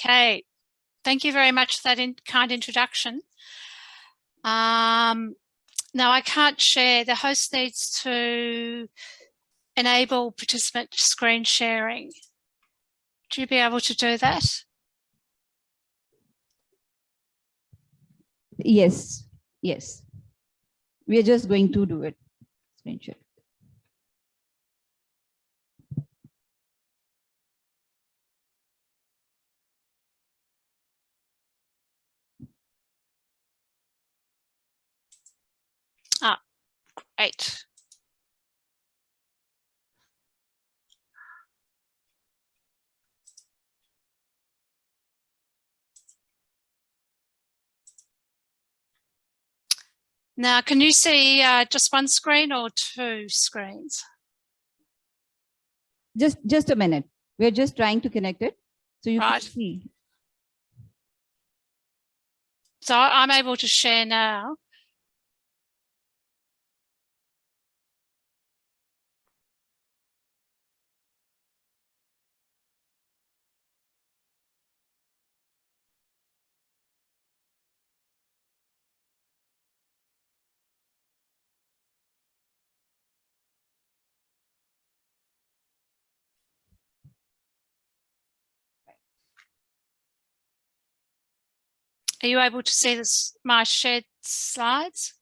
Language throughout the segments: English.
Okay, thank you very much for that kind introduction. Now I can't share. The host needs to enable participant screen sharing. Would you be able to do that? Yes, yes. We are just going to do it. Screen share. Ah, great. Now, can you see just one screen or two screens? Just a minute. We're just trying to connect it. So you can see. So I'm able to share now. Are you able to see this, my shared slides?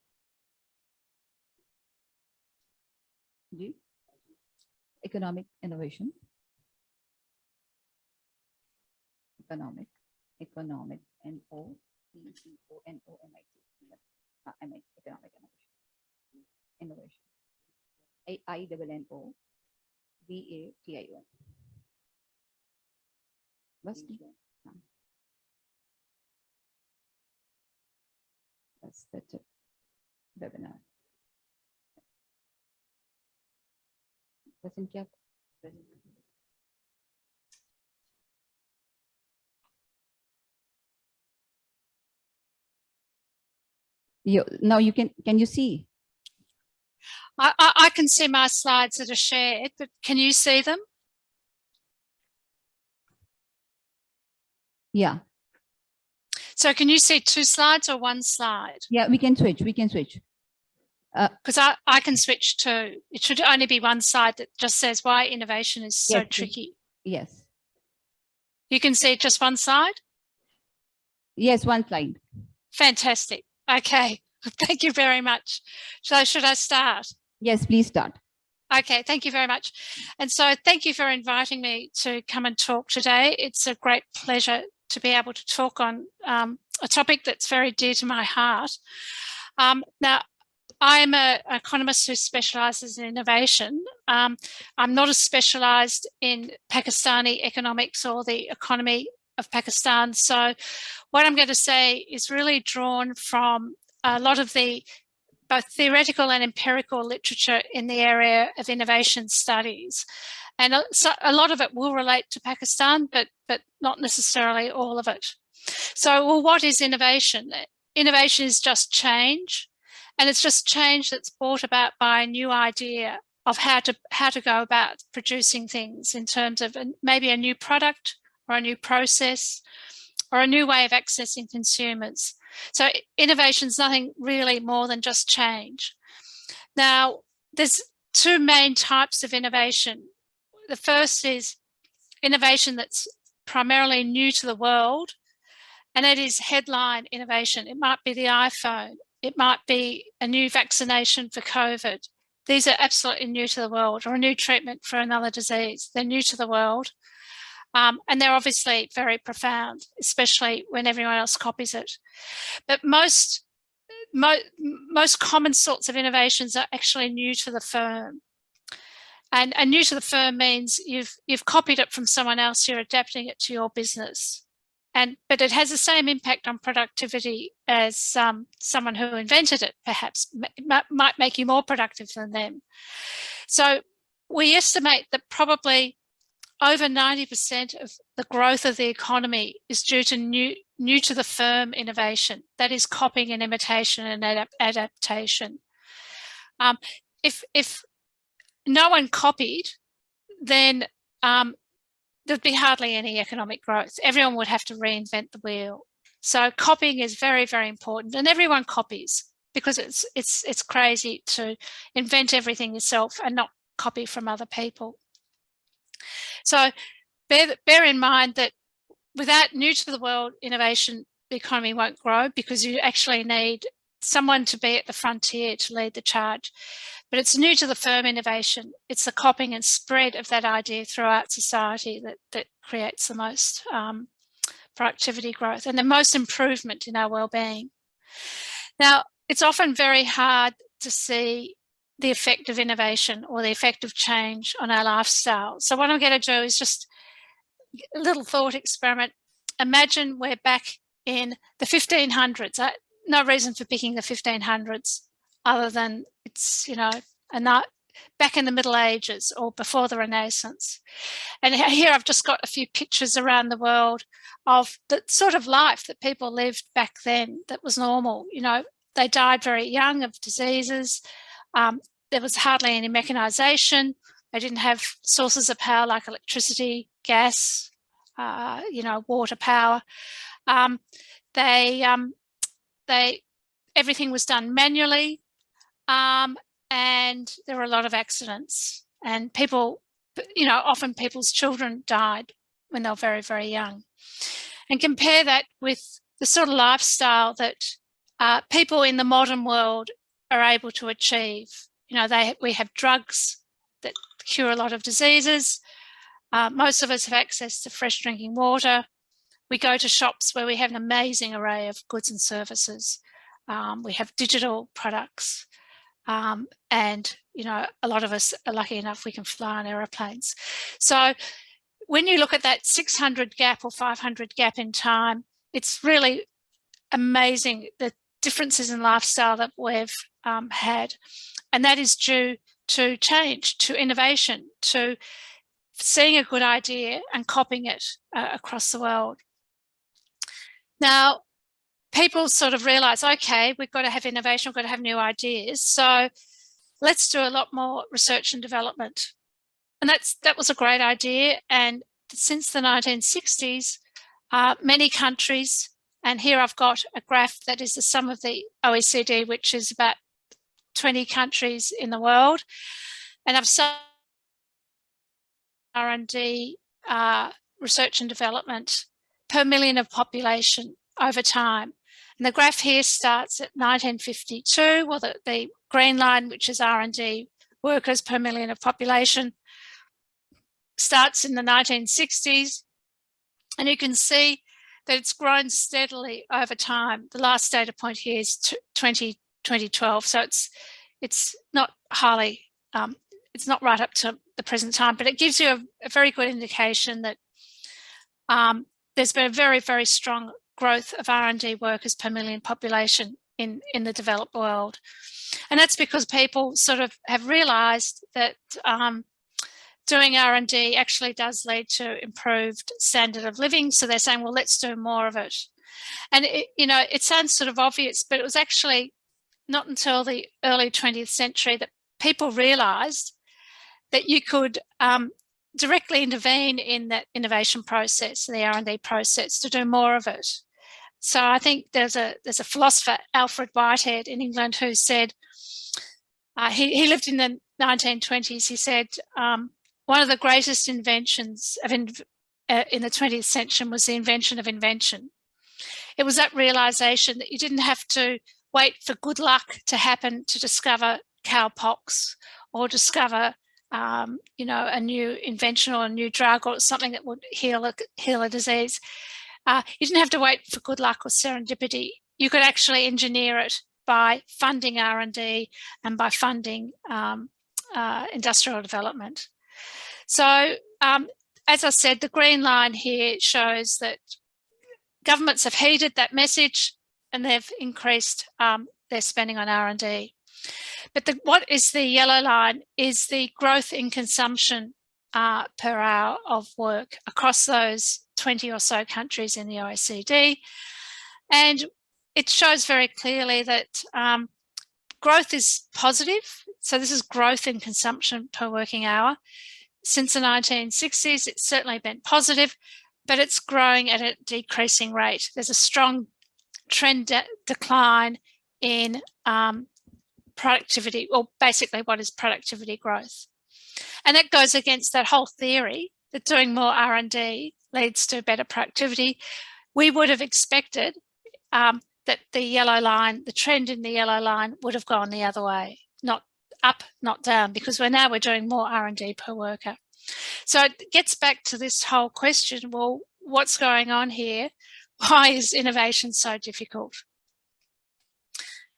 Economic innovation. Economic, N-O-T-C-O-N-O-M-I-C. Economic innovation. I-N-N-O-V-A-T-I-O-N. That's it. Webinar. Present क्या? Now you can you see? I can see my slides that are shared, but can you see them? Yeah. So can you see two slides or one slide? Yeah, we can switch. Because I can switch to, it should only be one slide that just says why innovation is so tricky. Yes. You can see just one slide? Yes, one slide. Fantastic. Okay. Thank you very much. So should I start? Yes, please start. Okay, thank you very much. And so thank you for inviting me to come and talk today. It's a great pleasure to be able to talk on a topic that's very dear to my heart. Now, I'm an economist who specialises in innovation. I'm not as specialised in Pakistani economics or the economy of Pakistan. So what I'm going to say is really drawn from a lot of the both theoretical and empirical literature in the area of innovation studies. And so a lot of it will relate to Pakistan, but not necessarily all of it. So, well, what is innovation? Innovation is just change. And it's just change that's brought about by a new idea of how to go about producing things in terms of maybe a new product or a new process or a new way of accessing consumers. So innovation is nothing really more than just change. Now, there's two main types of innovation. The first is innovation that's primarily new to the world, and that is headline innovation. It might be the iPhone. It might be a new vaccination for COVID. These are absolutely new to the world, or a new treatment for another disease. They're new to the world. And they're obviously very profound, especially when everyone else copies it. But most common sorts of innovations are actually new to the firm. And new to the firm means you've copied it from someone else, you're adapting it to your business. But it has the same impact on productivity as someone who invented it, perhaps, might make you more productive than them. So we estimate that probably over 90% of the growth of the economy is due to new to the firm innovation. That is copying and imitation and adaptation. If no one copied, then there'd be hardly any economic growth. Everyone would have to reinvent the wheel. So copying is very, very important, and everyone copies because it's crazy to invent everything yourself and not copy from other people. So bear in mind that without new to the world innovation, the economy won't grow, because you actually need someone to be at the frontier to lead the charge. But it's new to the firm innovation. It's the copying and spread of that idea throughout society that creates the most productivity growth and the most improvement in our well-being. Now, it's often very hard to see the effect of innovation or the effect of change on our lifestyle. So what I'm going to do is just a little thought experiment. Imagine we're back in the 1500s. No reason for picking the 1500s other than it's, you know, back in the Middle Ages or before the Renaissance. And here I've just got a few pictures around the world of the sort of life that people lived back then that was normal. You know, they died very young of diseases. There was hardly any mechanisation. They didn't have sources of power like electricity, gas, you know, water power. Everything was done manually, and there were a lot of accidents, and people, you know, often people's children died when they were very, very young. And compare that with the sort of lifestyle that people in the modern world are able to achieve. You know, we have drugs that cure a lot of diseases. Most of us have access to fresh drinking water. We go to shops where we have an amazing array of goods and services. We have digital products. And, you know, a lot of us are lucky enough we can fly on aeroplanes. So when you look at that 600 gap or 500 gap in time, it's really amazing the differences in lifestyle that we've had. And that is due to change, to innovation, to seeing a good idea and copying it across the world. Now, people sort of realise, okay, we've got to have innovation, we've got to have new ideas. So let's do a lot more research and development. And that was a great idea. And since the 1960s, many countries, and here I've got a graph that is the sum of the OECD, which is about 20 countries in the world. And I've seen R&D, research and development per million of population over time. And the graph here starts at 1952, well, the green line, which is R&D workers per million of population, starts in the 1960s. And you can see that it's grown steadily over time. The last data point here is 2012. So it's not highly, it's not right up to the present time, but it gives you a very good indication that there's been a very, very strong growth of R&D workers per million population in the developed world. And that's because people sort of have realised that doing R&D actually does lead to improved standard of living. So they're saying, well, let's do more of it. And, you know, it sounds sort of obvious, but it was actually not until the early 20th century that people realised that you could directly intervene in that innovation process, the R&D process, to do more of it. So I think there's a philosopher, Alfred Whitehead in England, who said, he lived in the 1920s, he said, one of the greatest inventions in the 20th century was the invention of invention. It was that realisation that you didn't have to wait for good luck to happen to discover cowpox or discover you know, a new invention or a new drug or something that would heal a disease. You didn't have to wait for good luck or serendipity. You could actually engineer it by funding R&D and by funding industrial development. So, as I said, the green line here shows that governments have heeded that message and they've increased their spending on R&D. But what is the yellow line is the growth in consumption per hour of work across those 20 or so countries in the OECD. And it shows very clearly that growth is positive. So this is growth in consumption per working hour. since the 1960s, it's certainly been positive, but it's growing at a decreasing rate. There's a strong trend decline in productivity, or basically what is productivity growth. And that goes against that whole theory that doing more R&D leads to better productivity. We would have expected that the yellow line, the trend in the yellow line would have gone the other way, not up, not down, because we're doing more R&D per worker. So it gets back to this whole question, well, what's going on here? Why is innovation so difficult?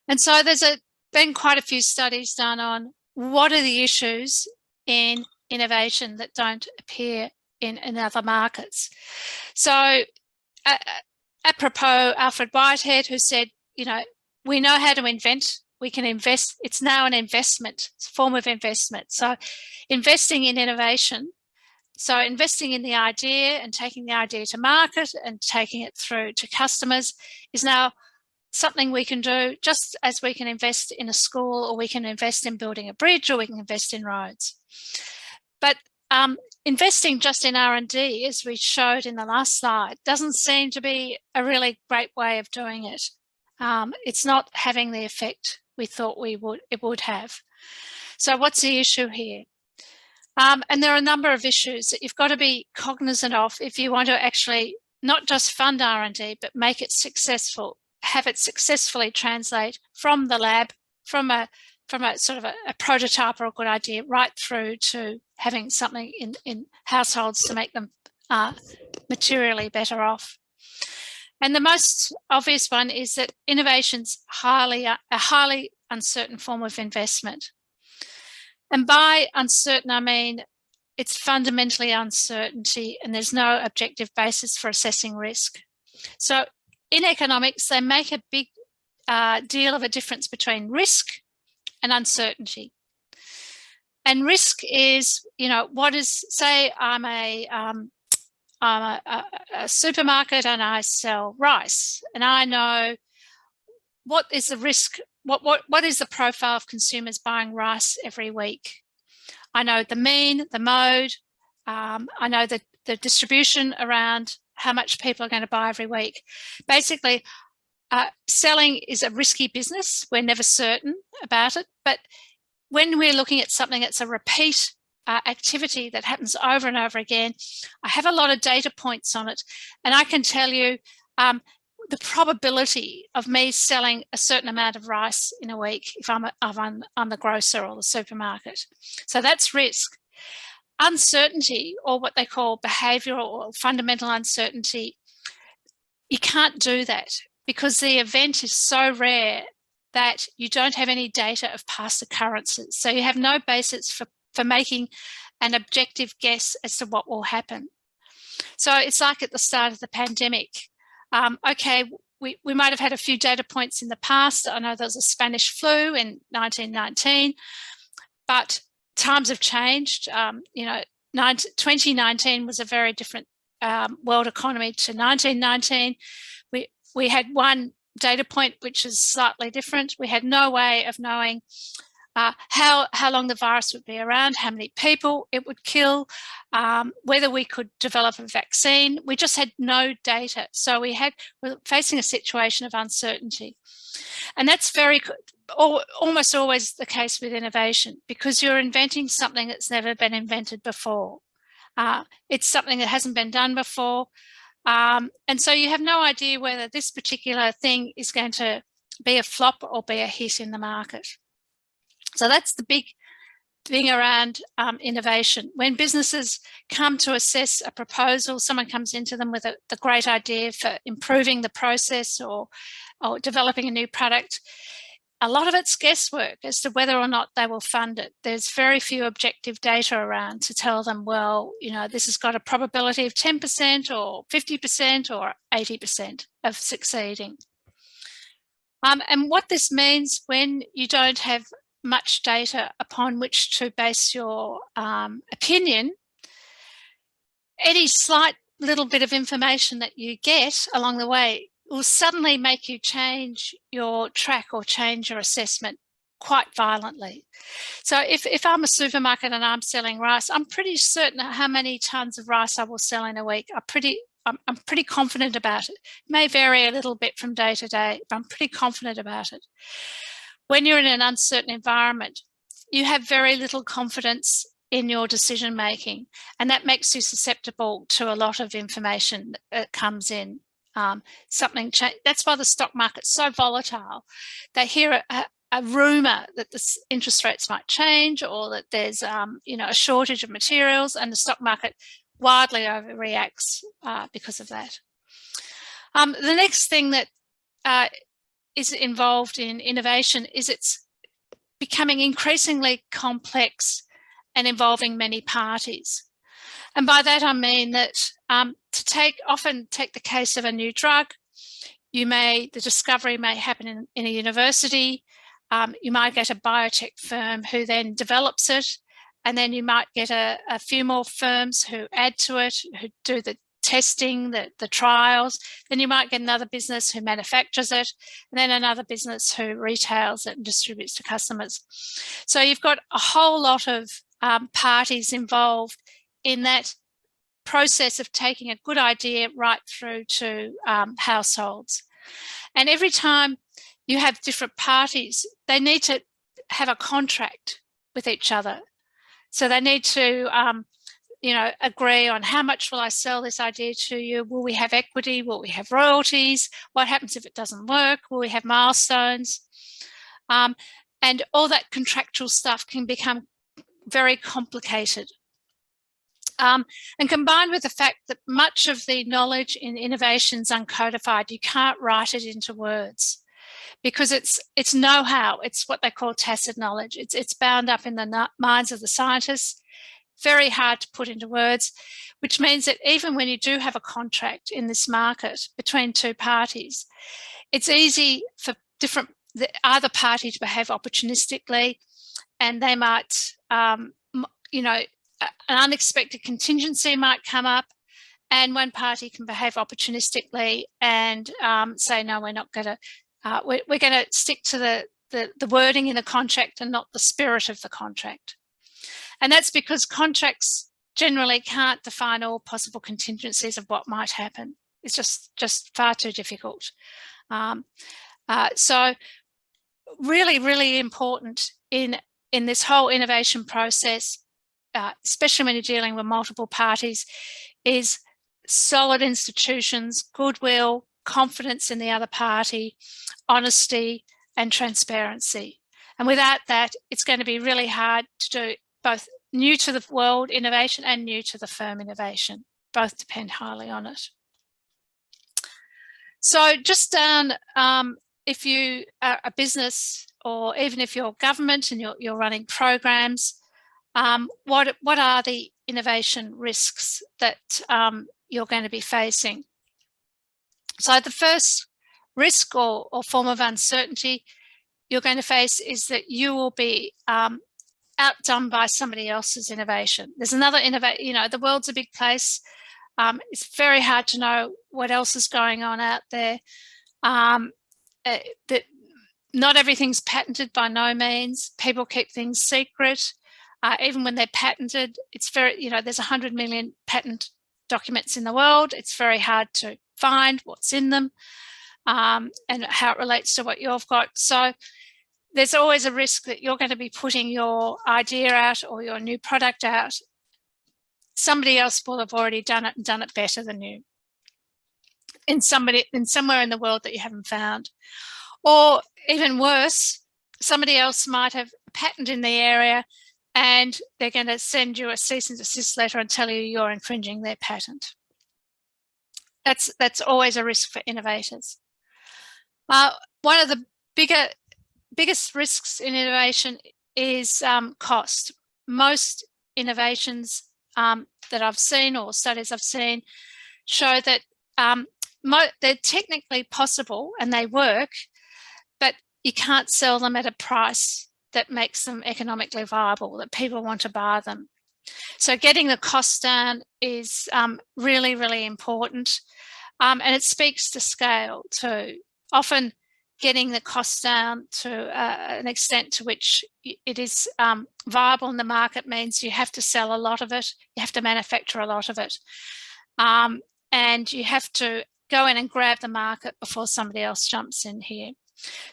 And so there's been quite a few studies done on what are the issues in innovation that don't appear in other markets. So apropos Alfred Whitehead, who said, we know how to invent, we can invest, it's now an investment, it's a form of investment. So investing in innovation, so investing in the idea and taking the idea to market and taking it through to customers is now something we can do just as we can invest in a school, or we can invest in building a bridge, or we can invest in roads. But investing just in R&D, as we showed in the last slide, doesn't seem to be a really great way of doing it. It's not having the effect we thought it would have. So what's the issue here? And there are a number of issues that you've got to be cognizant of if you want to actually not just fund R&D, but make it successful, have it successfully translate from the lab, from a sort of a prototype or a good idea, right through to having something in households to make them materially better off. And the most obvious one is that innovation's a highly uncertain form of investment. And by uncertain, I mean it's fundamentally uncertainty, and there's no objective basis for assessing risk. So in economics, they make a big deal of a difference between risk and uncertainty. And risk is, what is, say I'm a supermarket and I sell rice, and I know what is the risk, what is the profile of consumers buying rice every week. I know the mean, the mode, I know the distribution around how much people are going to buy every week. Basically, selling is a risky business. We're never certain about it. But when we're looking at something that's a repeat activity that happens over and over again, I have a lot of data points on it. And I can tell you the probability of me selling a certain amount of rice in a week if I'm the grocer or the supermarket. So that's risk. Uncertainty, or what they call behavioural or fundamental uncertainty, you can't do that because the event is so rare that you don't have any data of past occurrences. So you have no basis for making an objective guess as to what will happen. So it's like at the start of the pandemic. Okay, we might have had a few data points in the past. I know there was a Spanish flu in 1919, but times have changed. 2019 was a very different world economy to 1919. We had one data point which is slightly different. We had no way of knowing how long the virus would be around, how many people it would kill, whether we could develop a vaccine. We just had no data. So we're facing a situation of uncertainty. And that's almost always the case with innovation, because you're inventing something that's never been invented before. It's something that hasn't been done before. And so you have no idea whether this particular thing is going to be a flop or be a hit in the market. So that's the big thing around innovation. When businesses come to assess a proposal, someone comes into them with the great idea for improving the process or developing a new product, a lot of it's guesswork as to whether or not they will fund it. There's very few objective data around to tell them, well, this has got a probability of 10% or 50% or 80% of succeeding. And what this means when you don't have much data upon which to base your opinion, any slight little bit of information that you get along the way will suddenly make you change your track or change your assessment quite violently. So if I'm a supermarket and I'm selling rice, I'm pretty certain how many tons of rice I will sell in a week. I'm pretty confident about it. It may vary a little bit from day to day, but I'm pretty confident about it. When you're in an uncertain environment, you have very little confidence in your decision making, and that makes you susceptible to a lot of information that comes in. That's why the stock market's so volatile. They hear a rumour that the interest rates might change, or that there's a shortage of materials, and the stock market wildly overreacts because of that. The next thing that is involved in innovation is it's becoming increasingly complex and involving many parties. And by that I mean that often take the case of a new drug, the discovery may happen in a university. You might get a biotech firm who then develops it, and then you might get a few more firms who add to it, who do the testing, the trials. Then you might get another business who manufactures it, and then another business who retails it and distributes to customers. So you've got a whole lot of parties involved in that process of taking a good idea right through to households. And every time you have different parties, they need to have a contract with each other. So they need to agree on how much will I sell this idea to you? Will we have equity? Will we have royalties? What happens if it doesn't work? Will we have milestones? And all that contractual stuff can become very complicated. And combined with the fact that much of the knowledge in innovation is uncodified, you can't write it into words because it's know-how. It's what they call tacit knowledge. It's bound up in the minds of the scientists. Very hard to put into words, which means that even when you do have a contract in this market between two parties, it's easy for either party to behave opportunistically, and they might, an unexpected contingency might come up, and one party can behave opportunistically and say, no, we're not going to, we're going to stick to the wording in the contract and not the spirit of the contract. And that's because contracts generally can't define all possible contingencies of what might happen. It's just far too difficult. So really, really important in this whole innovation process, especially when you're dealing with multiple parties, is solid institutions, goodwill, confidence in the other party, honesty and transparency. And without that, it's going to be really hard to do both new to the world innovation and new to the firm innovation. Both depend highly on it. So just down, if you are a business, or even if you're government and you're running programs, what are the innovation risks that you're going to be facing? So the first risk or form of uncertainty you're going to face is that you will be outdone by somebody else's innovation. There's another the world's a big place. It's very hard to know what else is going on out there. That not everything's patented by no means. People keep things secret. Even when they're patented, it's very, there's 100 million patent documents in the world. It's very hard to find what's in them and how it relates to what you've got. So there's always a risk that you're going to be putting your idea out or your new product out. Somebody else will have already done it and done it better than you somewhere in the world that you haven't found. Or even worse, somebody else might have a patent in the area and they're going to send you a cease and desist letter and tell you you're infringing their patent. That's always a risk for innovators. One of the biggest risks in innovation is cost. Most innovations that I've seen, or studies I've seen, show that they're technically possible and they work, but you can't sell them at a price that makes them economically viable, that people want to buy them. So getting the costs down is really, really important. And it speaks to scale too. Often getting the costs down to an extent to which it is viable in the market means you have to sell a lot of it, you have to manufacture a lot of it, and you have to go in and grab the market before somebody else jumps in here.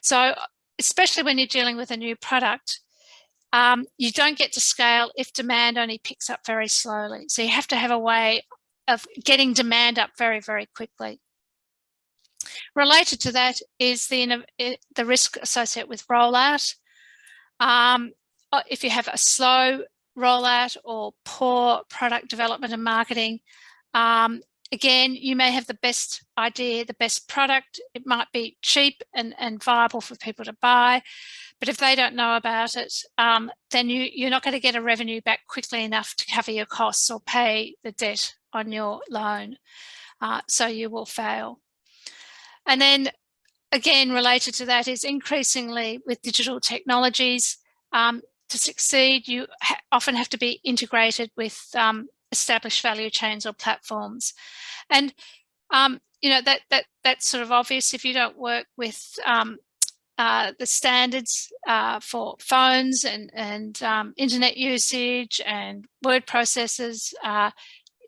So especially when you're dealing with a new product, you don't get to scale if demand only picks up very slowly. So you have to have a way of getting demand up very, very quickly. Related to that is the risk associated with rollout. If you have a slow rollout or poor product development and marketing, again, you may have the best idea, the best product. It might be cheap and viable for people to buy, but if they don't know about it, then you're not going to get a revenue back quickly enough to cover your costs or pay the debt on your loan. So you will fail. And then again, related to that is increasingly with digital technologies, to succeed, you often have to be integrated with established value chains or platforms. And, you know, that's sort of obvious if you don't work with the standards for phones and internet usage and word processors,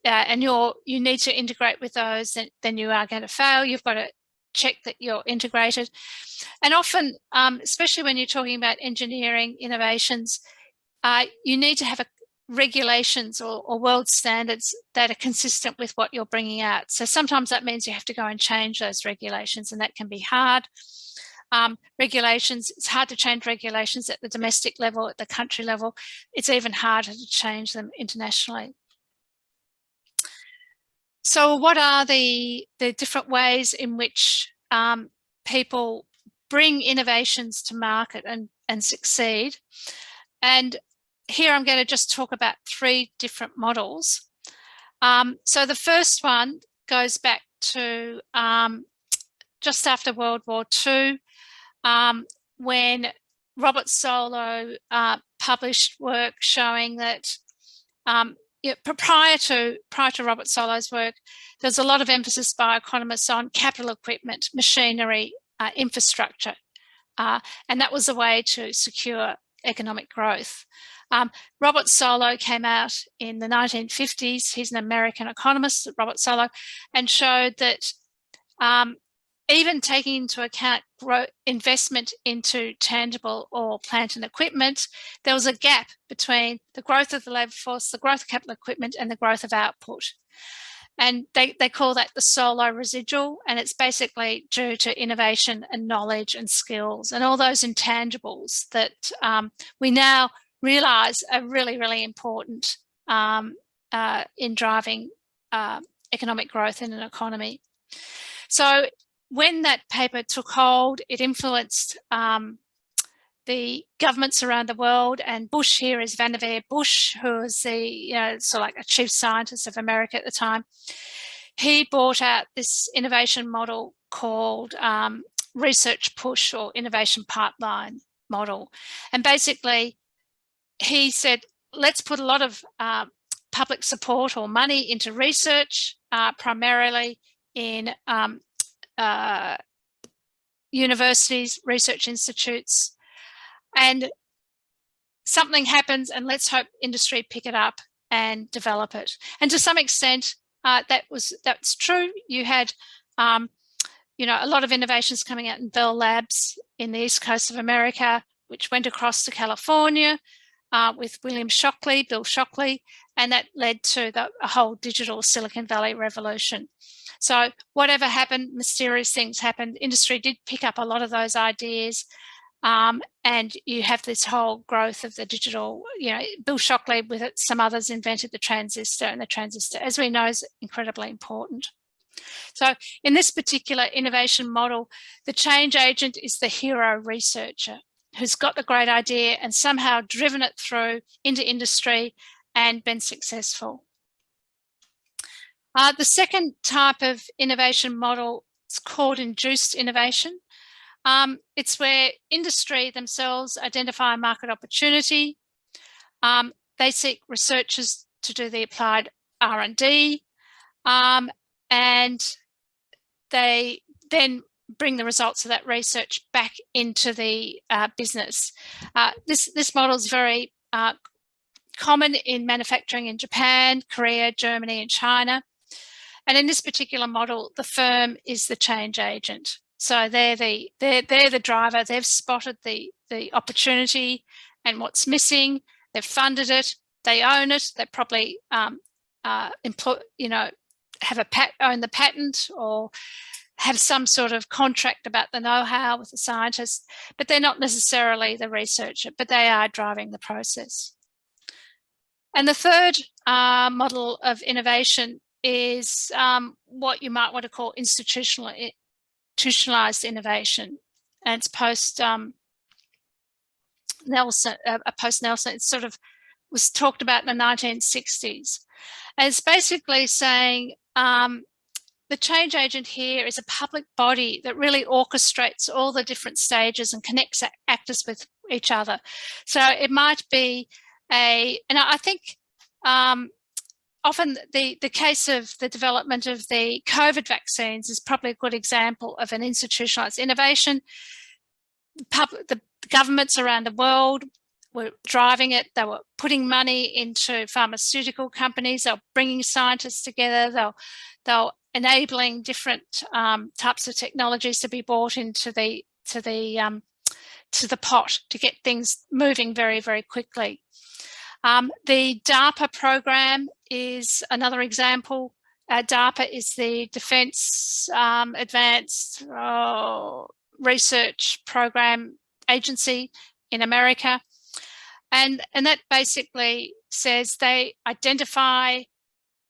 and you need to integrate with those, then you are going to fail. You've got to check that you're integrated. And often, especially when you're talking about engineering innovations, you need to have regulations or world standards that are consistent with what you're bringing out. So sometimes that means you have to go and change those regulations, and that can be hard. Regulations, it's hard to change regulations at the domestic level, at the country level. It's even harder to change them internationally. So what are the different ways in which people bring innovations to market and succeed? And here I'm going to just talk about 3 different models. So the first one goes back to just after World War II, when Robert Solow published work showing that prior to Robert Solow's work, there was a lot of emphasis by economists on capital equipment, machinery, infrastructure, and that was a way to secure economic growth. Robert Solow came out in the 1950s. He's an American economist, Robert Solow, and showed that even taking into account investment into tangible or plant and equipment, there was a gap between the growth of the labour force, the growth of capital equipment, and the growth of output. And they call that the Solow residual, and it's basically due to innovation and knowledge and skills and all those intangibles that we now realise are really, really important in driving economic growth in an economy. So when that paper took hold, it influenced the governments around the world, and Bush here is Vannevar Bush, who was the sort of like a chief scientist of America at the time. He brought out this innovation model called research push or innovation pipeline model, and basically he said, let's put a lot of public support or money into research, primarily in universities, research institutes, and something happens and let's hope industry pick it up and develop it. And to some extent, that's true. You had a lot of innovations coming out in Bell Labs in the East Coast of America, which went across to California with Bill Shockley, and that led to a whole digital Silicon Valley revolution. So whatever happened, mysterious things happened. Industry did pick up a lot of those ideas, and you have this whole growth of the digital. Bill Shockley with it, some others invented the transistor, and the transistor, as we know, is incredibly important. So in this particular innovation model, the change agent is the hero researcher who's got the great idea and somehow driven it through into industry and been successful. The second type of innovation model is called induced innovation. It's where industry themselves identify a market opportunity. They seek researchers to do the applied R&D, and they then bring the results of that research back into the business. This model is very common in manufacturing in Japan, Korea, Germany, and China. And in this particular model, the firm is the change agent. So they're the driver. They've spotted the opportunity and what's missing. They've funded it. They own it. They probably own the patent or have some sort of contract about the know-how with the scientist, but they're not necessarily the researcher, but they are driving the process. And the third model of innovation is what you might want to call institutionalized innovation. And it's post-Nelson. It sort of was talked about in the 1960s. And it's basically saying the change agent here is a public body that really orchestrates all the different stages and connects actors with each other. So it might be and I think often the case of the development of the COVID vaccines is probably a good example of an institutionalized innovation. The governments around the world were driving it. They were putting money into pharmaceutical companies. They were bringing scientists together. They were enabling different types of technologies to be brought into the pot to get things moving very, very quickly. The Darpa program is another example. Darpa is the Defence Advanced Research Program Agency in America. And that basically says they identify,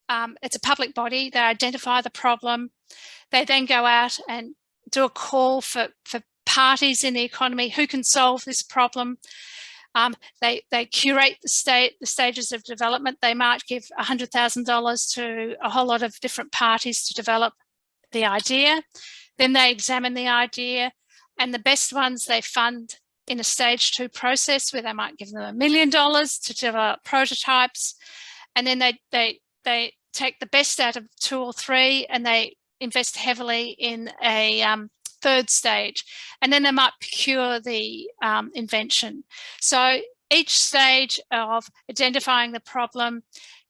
it's a public body, they identify the problem. They then go out and do a call for parties in the economy who can solve this problem. They curate the stages of development. They might give $100,000 to a whole lot of different parties to develop the idea. Then they examine the idea, and the best ones they fund in a stage 2 process where they might give them $1 million to develop prototypes. And then they take the best out of 2 or 3 and they invest heavily in a third stage. And then they might procure the invention. So each stage of identifying the problem,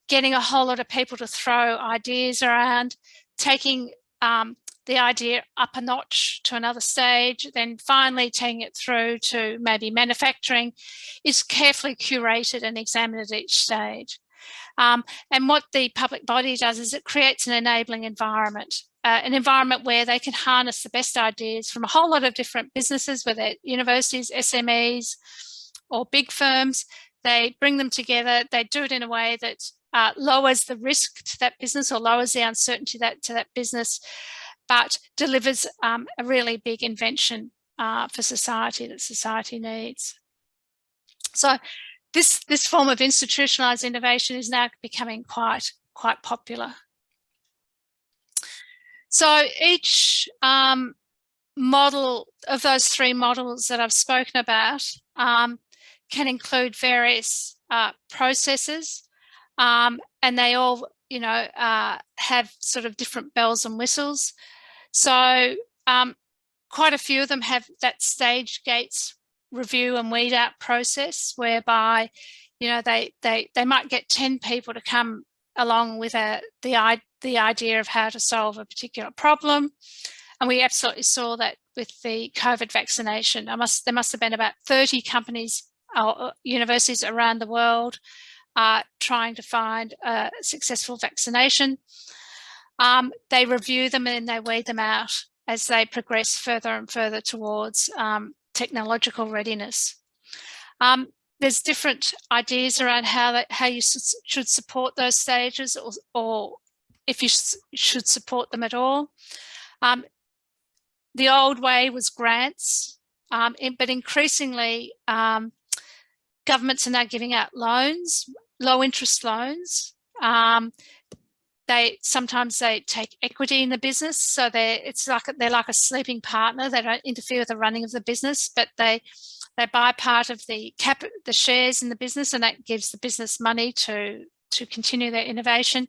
getting a whole lot of people to throw ideas around, taking the idea up a notch to another stage, then finally taking it through to maybe manufacturing, is carefully curated and examined at each stage. And what the public body does is it creates an enabling environment where they can harness the best ideas from a whole lot of different businesses, whether universities, SMEs, or big firms. They bring them together. They do it in a way that lowers the risk to that business or lowers the uncertainty to that business, but delivers a really big invention for society that society needs. So this form of institutionalized innovation is now becoming quite popular. So each model of those 3 models that I've spoken about can include various processes, and they all, have sort of different bells and whistles. So quite a few of them have that stage gates review and weed out process, whereby they might get 10 people to come along with the idea of how to solve a particular problem. And we absolutely saw that with the COVID vaccination. There must have been about 30 companies or universities around the world trying to find a successful vaccination. They review them and they weed them out as they progress further and further towards technological readiness. There's different ideas around how you should support those stages, or if you should support them at all. The old way was grants, but increasingly governments are now giving out loans, low interest loans. Sometimes they take equity in the business, so they're like a sleeping partner. They don't interfere with the running of the business, but they buy part of the shares in the business, and that gives the business money to continue their innovation.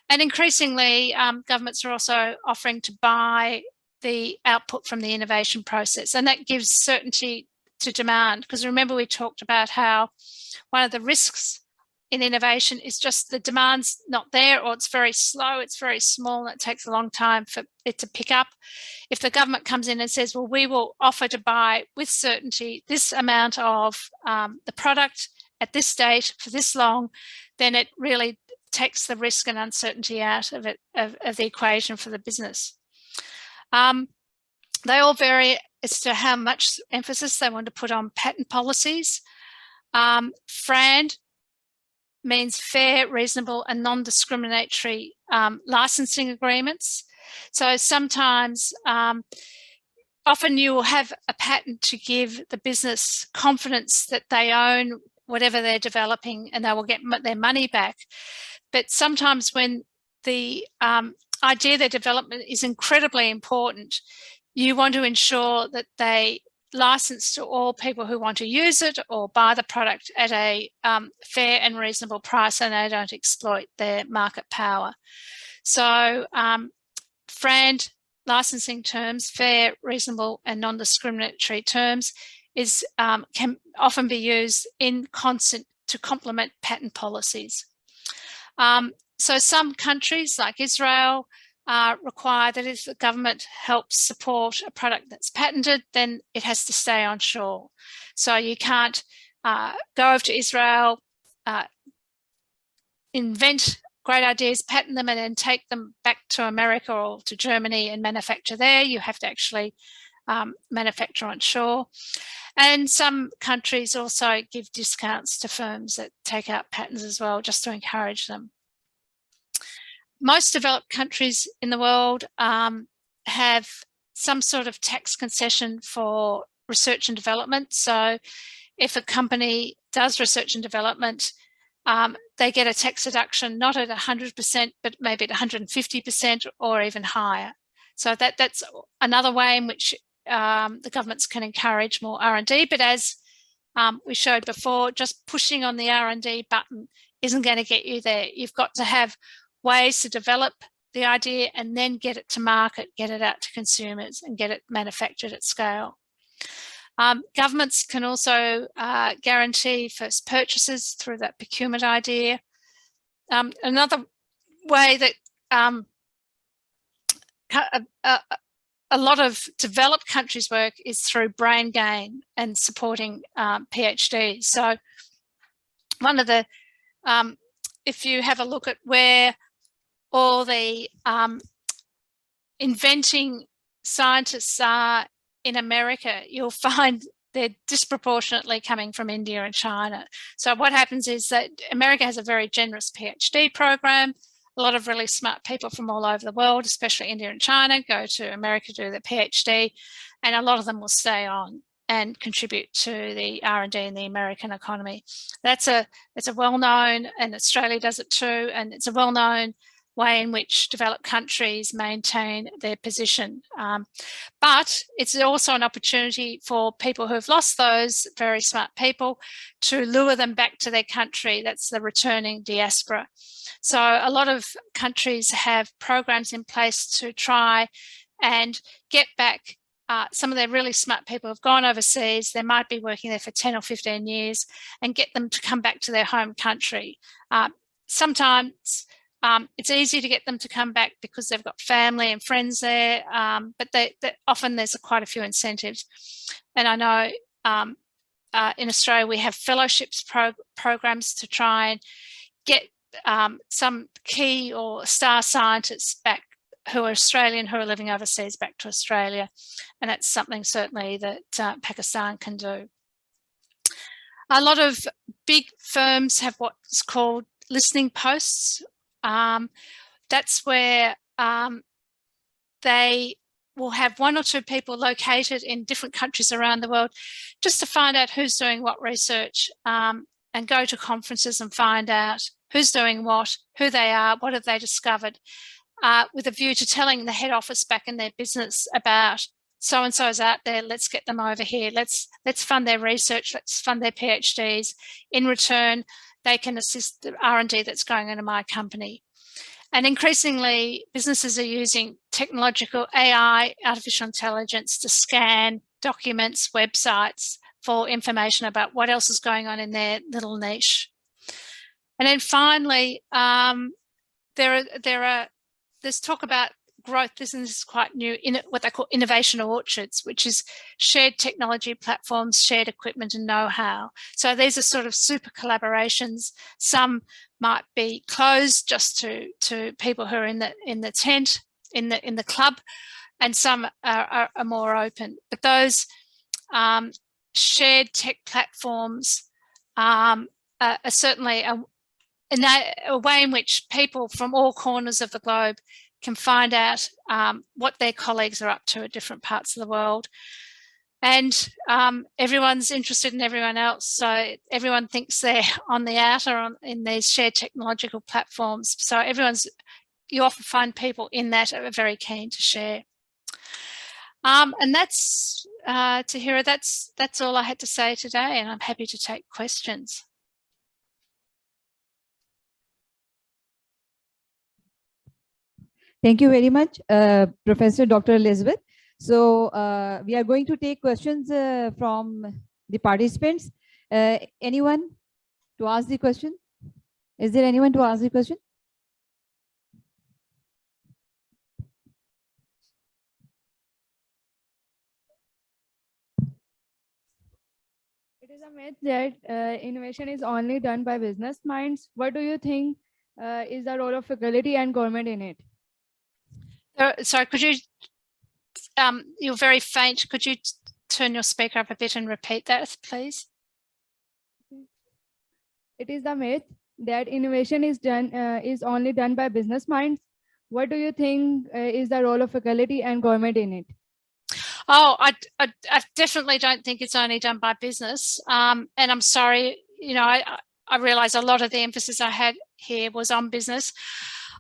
And increasingly, governments are also offering to buy the output from the innovation process. And that gives certainty to demand, because remember we talked about how one of the risks in innovation is just the demand's not there, or it's very slow, it's very small, and it takes a long time for it to pick up. If the government comes in and says, well, we will offer to buy with certainty this amount of the product at this date for this long, then it really takes the risk and uncertainty out of it, of the equation for the business. They all vary as to how much emphasis they want to put on patent policies. FRAND means fair, reasonable and non-discriminatory licensing agreements. So sometimes, often you will have a patent to give the business confidence that they own whatever they're developing and they will get their money back. But sometimes when the idea their development is incredibly important, you want to ensure that they license to all people who want to use it or buy the product at a fair and reasonable price, and they don't exploit their market power. So FRAND licensing terms, fair, reasonable and non-discriminatory terms, is can often be used in concert to complement patent policies. So some countries like Israel require that if the government helps support a product that's patented, then it has to stay on shore. So you can't go over to Israel, invent great ideas, patent them, and then take them back to America or to Germany and manufacture there. You have to actually manufacture on shore. And some countries also give discounts to firms that take out patents as well, just to encourage them. Most developed countries in the world have some sort of tax concession for research and development. So if a company does research and development, they get a tax deduction, not at 100%, but maybe at 150% or even higher. So that's another way in which the governments can encourage more R&D. But as we showed before, just pushing on the R&D button isn't going to get you there. You've got to have ways to develop the idea and then get it to market, get it out to consumers and get it manufactured at scale. Governments can also guarantee first purchases through that procurement idea. Another way that a lot of developed countries work is through brain gain and supporting PhDs. So one of the, if you have a look at where all the inventing scientists are in America, you'll find they're disproportionately coming from India and China. So what happens is that America has a very generous PhD program. A lot of really smart people from all over the world, especially India and China, go to America to do their PhD, and a lot of them will stay on and contribute to the R&D in the American economy. It's a well-known, and Australia does it too, and it's a well-known way in which developed countries maintain their position. But it's also an opportunity for people who have lost those very smart people to lure them back to their country. That's the returning diaspora. So a lot of countries have programs in place to try and get back some of their really smart people who've gone overseas. They might be working there for 10 or 15 years and get them to come back to their home country. Sometimes it's easy to get them to come back because they've got family and friends there, but often there's quite a few incentives. And I know in Australia we have fellowships programs to try and get some key or star scientists back who are Australian, who are living overseas, back to Australia. And that's something certainly that Pakistan can do. A lot of big firms have what's called listening posts. That's where they will have one or two people located in different countries around the world just to find out who's doing what research, and go to conferences and find out who's doing what, who they are, what have they discovered, with a view to telling the head office back in their business about so-and-so's out there, let's get them over here, let's fund their research, let's fund their PhDs. In return, they can assist the R&D that's going into my company. And increasingly, businesses are using technological AI, artificial intelligence, to scan documents, websites for information about what else is going on in their little niche. And then finally, there's talk about growth. This is quite new, in what they call innovation orchards, which is shared technology platforms, shared equipment and know-how. So these are sort of super collaborations. Some might be closed just to people who are in the tent, in the club, and some are more open. But those shared tech platforms are certainly a way in which people from all corners of the globe can find out what their colleagues are up to at different parts of the world. And everyone's interested in everyone else. So everyone thinks they're on the outer in these shared technological platforms. So you often find people in that are very keen to share. And that's, Tahira, that's all I had to say today, and I'm happy to take questions. Thank you very much, Professor Dr. Elizabeth. So we are going to take questions from the participants. Anyone to ask the question? Is there anyone to ask the question? It is a myth that innovation is only done by business minds. What do you think is the role of faculty and government in it? Sorry, could you, you're very faint. Could you turn your speaker up a bit and repeat that, please? It is the myth that innovation is only done by business minds. What do you think is the role of faculty and government in it? Oh, I definitely don't think it's only done by business. And I'm sorry, you know, I realise a lot of the emphasis I had here was on business.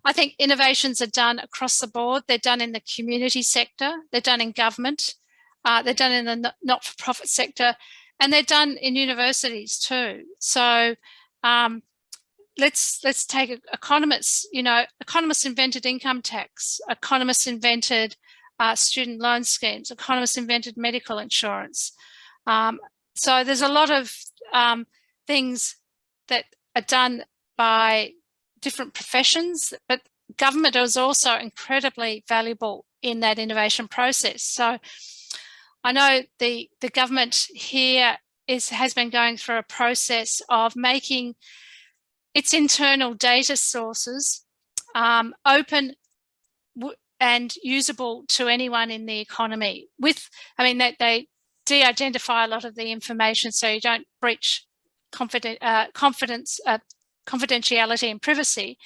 I think innovations are done across the board. They're done in the community sector, they're done in government, they're done in the not-for-profit sector, and they're done in universities too. So let's take economists. You know, economists invented income tax, economists invented student loan schemes, economists invented medical insurance. So there's a lot of things that are done by different professions, but government is also incredibly valuable in that innovation process. So I know the government here has been going through a process of making its internal data sources open and usable to anyone in the economy. They de-identify a lot of the information so you don't breach confidentiality and privacy.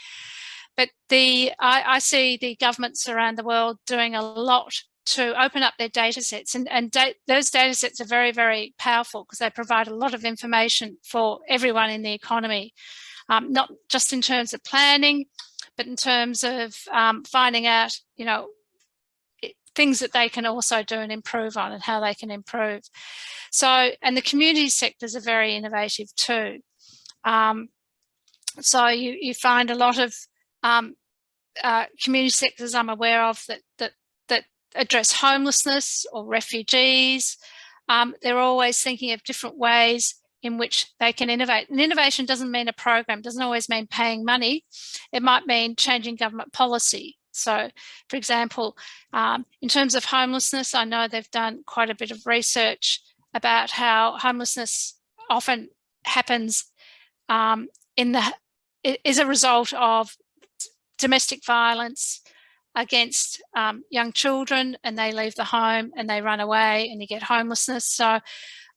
But I see the governments around the world doing a lot to open up their data sets, and those data sets are very, very powerful because they provide a lot of information for everyone in the economy, not just in terms of planning, but in terms of finding out, you know, things that they can also do and improve on and how they can improve. So, and the community sectors are very innovative too. So you find a lot of community sectors I'm aware of that address homelessness or refugees. They're always thinking of different ways in which they can innovate. And innovation doesn't mean a program, doesn't always mean paying money. It might mean changing government policy. So, for example, in terms of homelessness, I know they've done quite a bit of research about how homelessness often happens is a result of domestic violence against young children, and they leave the home and they run away and you get homelessness. So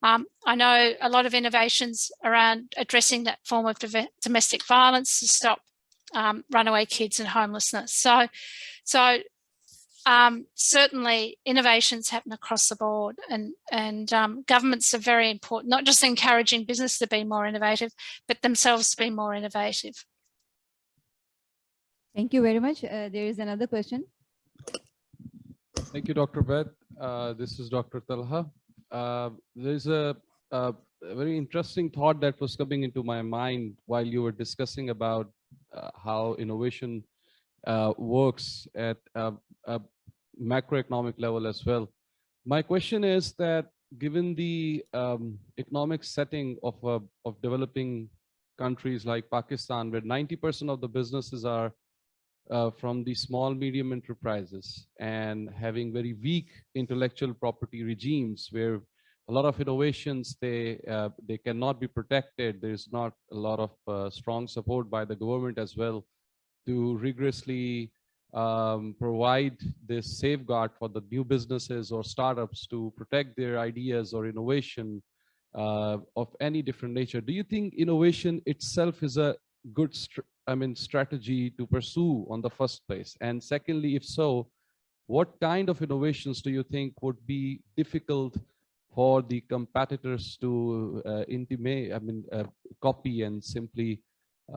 I know a lot of innovations around addressing that form of domestic violence to stop runaway kids and homelessness. So certainly innovations happen across the board, and governments are very important, not just encouraging business to be more innovative, but themselves to be more innovative. Thank you very much. There is another question. Thank you, Dr. Beth. This is Dr. Talha. There's a very interesting thought that was coming into my mind while you were discussing about how innovation works at macroeconomic level as well. My question is that given the economic setting of developing countries like Pakistan, where 90% of the businesses are from the small, medium enterprises and having very weak intellectual property regimes where a lot of innovations, they cannot be protected. There's not a lot of strong support by the government as well to rigorously provide this safeguard for the new businesses or startups to protect their ideas or innovation of any different nature. Do you think innovation itself is a good strategy to pursue on the first place? And secondly, if so, what kind of innovations do you think would be difficult for the competitors to copy, and simply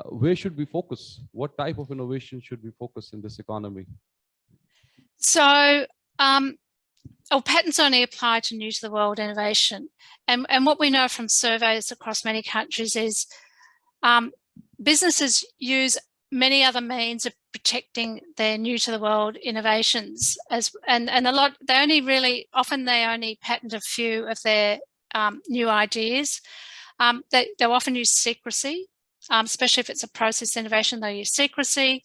where should we focus? What type of innovation should we focus in this economy? So patents only apply to new to the world innovation. And what we know from surveys across many countries is businesses use many other means of protecting their new to the world innovations, and a lot, they only patent a few of their new ideas. They'll often use secrecy, especially if it's a process innovation, they'll use secrecy.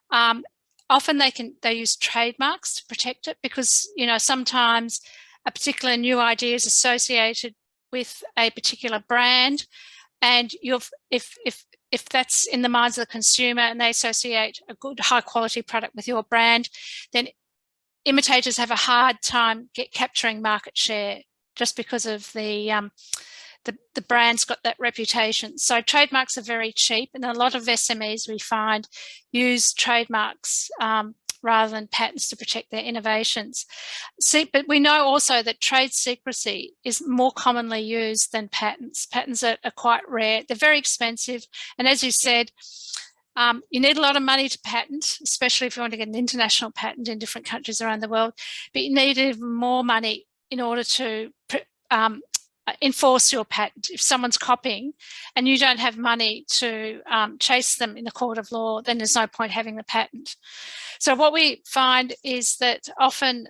Often they use trademarks to protect it, because sometimes a particular new idea is associated with a particular brand, and if that's in the minds of the consumer and they associate a good high quality product with your brand, then imitators have a hard time capturing market share just because of the brand's got that reputation. So trademarks are very cheap, and a lot of SMEs we find use trademarks rather than patents to protect their innovations. But we know also that trade secrecy is more commonly used than patents. Patents are quite rare. They're very expensive. And as you said, you need a lot of money to patent, especially if you want to get an international patent in different countries around the world. But you need even more money in order to enforce your patent. If someone's copying and you don't have money to chase them in the court of law, then there's no point having the patent. So what we find is that often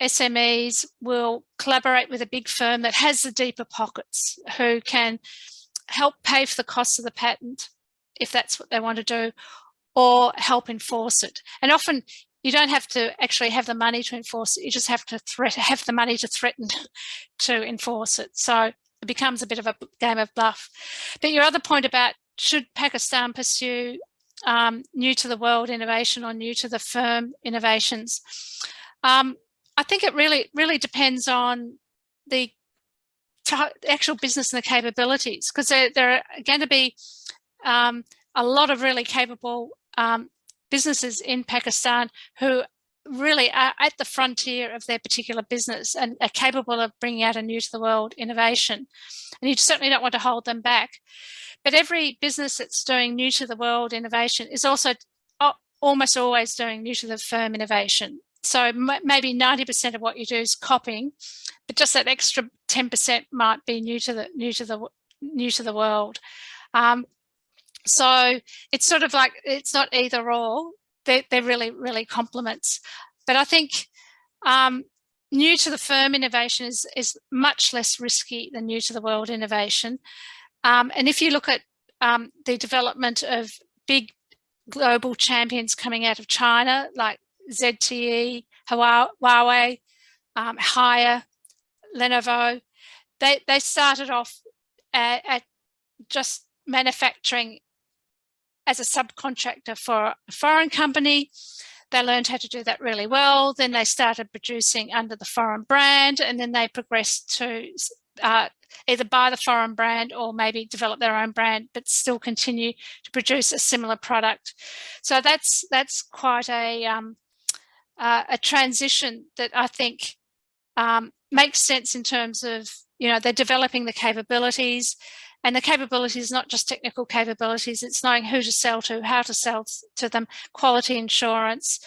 SMEs will collaborate with a big firm that has the deeper pockets, who can help pay for the cost of the patent if that's what they want to do, or help enforce it. And often you don't have to actually have the money to enforce it. You just have to have the money to threaten to enforce it. So it becomes a bit of a game of bluff. But your other point about should Pakistan pursue new to the world innovation or new to the firm innovations, I think it really depends on the actual business and the capabilities, because there are going to be a lot of really capable businesses in Pakistan who really are at the frontier of their particular business and are capable of bringing out a new to the world innovation. And you certainly don't want to hold them back. But every business that's doing new to the world innovation is also almost always doing new to the firm innovation. So maybe 90% of what you do is copying, but just that extra 10% might be new to the world. So it's sort of like, it's not either or, they're really complements. But I think new to the firm innovation is much less risky than new to the world innovation. And if you look at the development of big global champions coming out of China, like ZTE, Huawei, Haier, Lenovo, they started off at just manufacturing as a subcontractor for a foreign company. They learned how to do that really well. Then they started producing under the foreign brand, and then they progressed to either buy the foreign brand or maybe develop their own brand, but still continue to produce a similar product. So that's quite a transition that I think makes sense in terms of, they're developing the capabilities. And the capability is not just technical capabilities, it's knowing who to sell to, how to sell to them, quality assurance,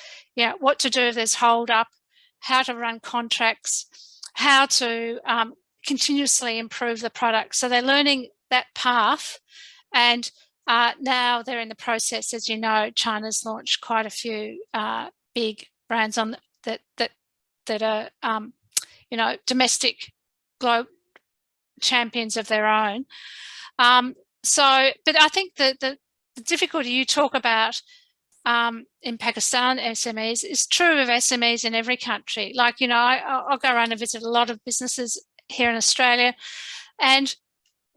what to do if there's hold up, how to run contracts, how to continuously improve the product. So they're learning that path. And now they're in the process, as you know, China's launched quite a few big brands on that are domestic global champions of their own. But I think the difficulty you talk about in Pakistan SMEs is true of SMEs in every country. Like, I'll go around and visit a lot of businesses here in Australia, and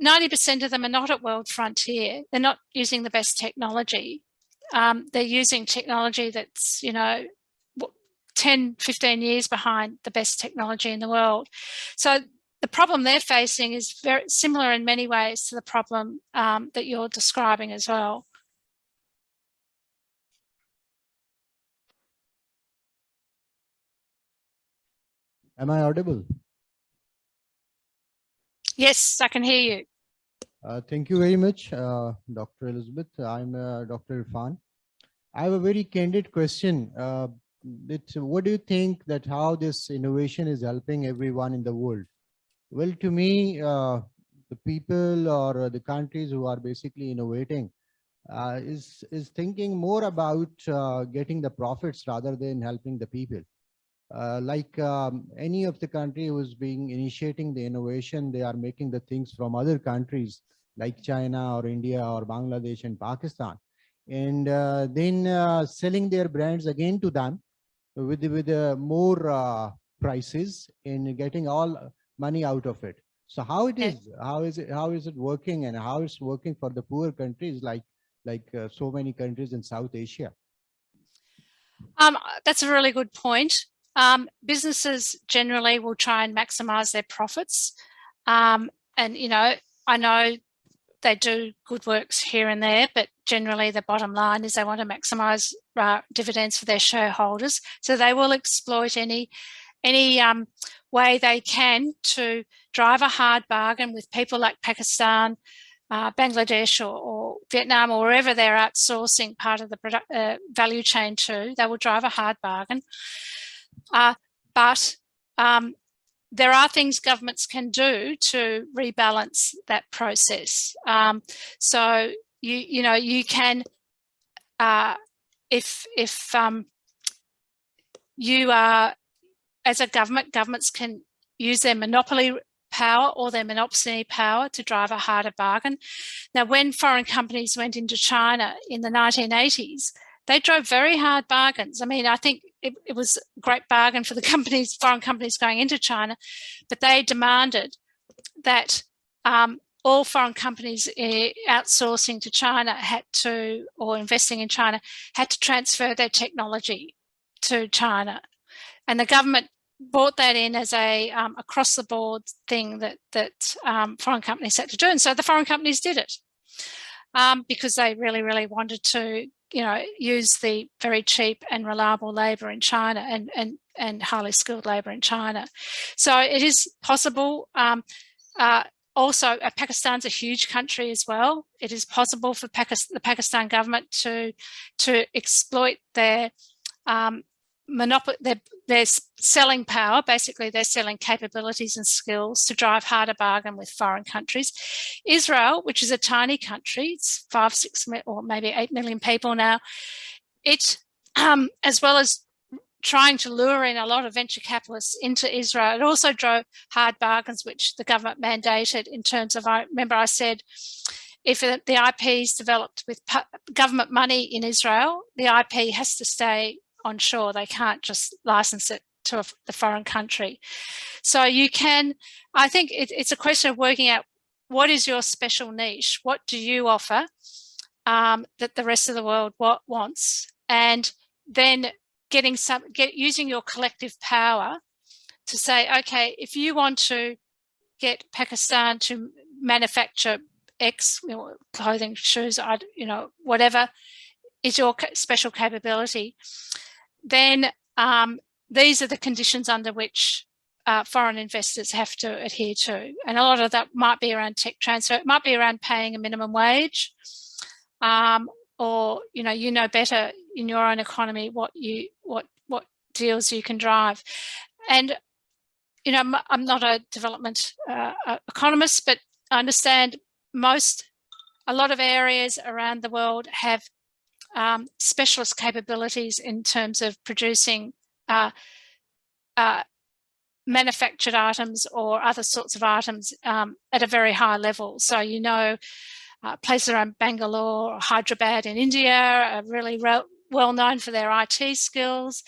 90% of them are not at world frontier. They're not using the best technology. They're using technology that's, 10, 15 years behind the best technology in the world. So the problem they're facing is very similar in many ways to the problem that you're describing as well. Am I audible? Yes, I can hear you. Thank you very much, Dr. Elizabeth. I'm Dr. Irfan. I have a very candid question. What do you think that how this innovation is helping everyone in the world? Well, to me, the people or the countries who are basically innovating is thinking more about getting the profits rather than helping the people. Any of the country who is initiating the innovation, they are making the things from other countries like China or India or Bangladesh and Pakistan, and then selling their brands again to them with more prices and getting all money out of it. So how it is, how is it working, and how it's working for the poor countries like so many countries in South Asia? That's a really good point. Businesses generally will try and maximize their profits. And, I know they do good works here and there, but generally the bottom line is they want to maximize dividends for their shareholders. So they will exploit any way they can to drive a hard bargain with people like Pakistan, Bangladesh or Vietnam, or wherever they're outsourcing part of the value chain to. They will drive a hard bargain. But there are things governments can do to rebalance that process. So you can, if you are, as a government, governments can use their monopoly power or their monopsony power to drive a harder bargain. Now, when foreign companies went into China in the 1980s, they drove very hard bargains. I mean, I think it was a great bargain for the foreign companies going into China, but they demanded that all foreign companies outsourcing to China or investing in China had to transfer their technology to China. And the government brought that in as a across-the-board thing that foreign companies had to do. And so the foreign companies did it because they really, really wanted to use the very cheap and reliable labour in China and highly skilled labour in China. So it is possible. Also, Pakistan's a huge country as well. It is possible for the Pakistan government to exploit their monopoly, their selling power. Basically, they're selling capabilities and skills to drive harder bargain with foreign countries. Israel, which is a tiny country, it's 5, 6, or maybe 8 million people now. It, as well as trying to lure in a lot of venture capitalists into Israel, it also drove hard bargains, which the government mandated in terms of, I remember I said, if the IP is developed with government money in Israel, the IP has to stay onshore. They can't just license it to the foreign country. So you can, I think it's a question of working out what is your special niche, what do you offer that the rest of the world wants, and then using your collective power to say, okay, if you want to get Pakistan to manufacture X, clothing, shoes, whatever is your special capability, then these are the conditions under which foreign investors have to adhere to. And a lot of that might be around tech transfer. It might be around paying a minimum wage, or better in your own economy what deals you can drive. And I'm not a development economist, but I understand a lot of areas around the world have specialist capabilities in terms of producing manufactured items or other sorts of items at a very high level. So, you know, places around Bangalore or Hyderabad in India are really well known for their IT skills.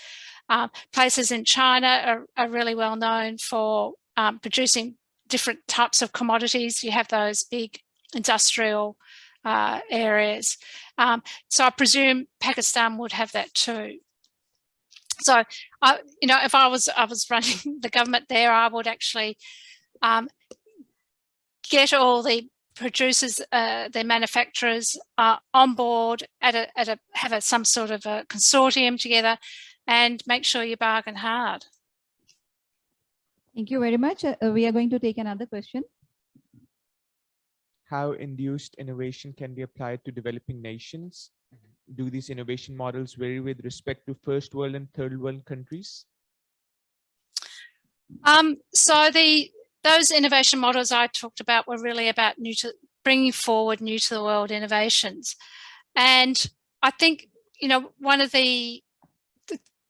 Places in China are really well known for producing different types of commodities. You have those big industrial areas. So I presume Pakistan would have that too. So, you know, if I was running the government there, I would actually get all the producers, their manufacturers on board have some sort of a consortium together, and make sure you bargain hard. Thank you very much. We are going to take another question. How induced innovation can be applied to developing nations? Do these innovation models vary with respect to first world and third world countries? So those innovation models I talked about were really about bringing forward new to the world innovations. And I think, you know, one of the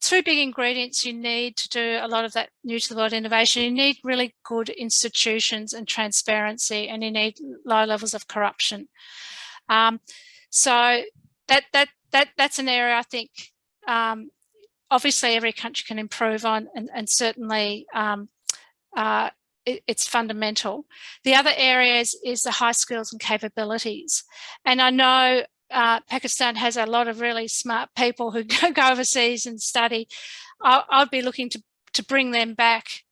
two big ingredients you need to do a lot of that new to the world innovation, you need really good institutions and transparency, and you need low levels of corruption. So that's an area I think obviously every country can improve on, and certainly it's fundamental. The other areas is the high skills and capabilities. And I know Pakistan has a lot of really smart people who go overseas and study. I'd be looking to bring them back,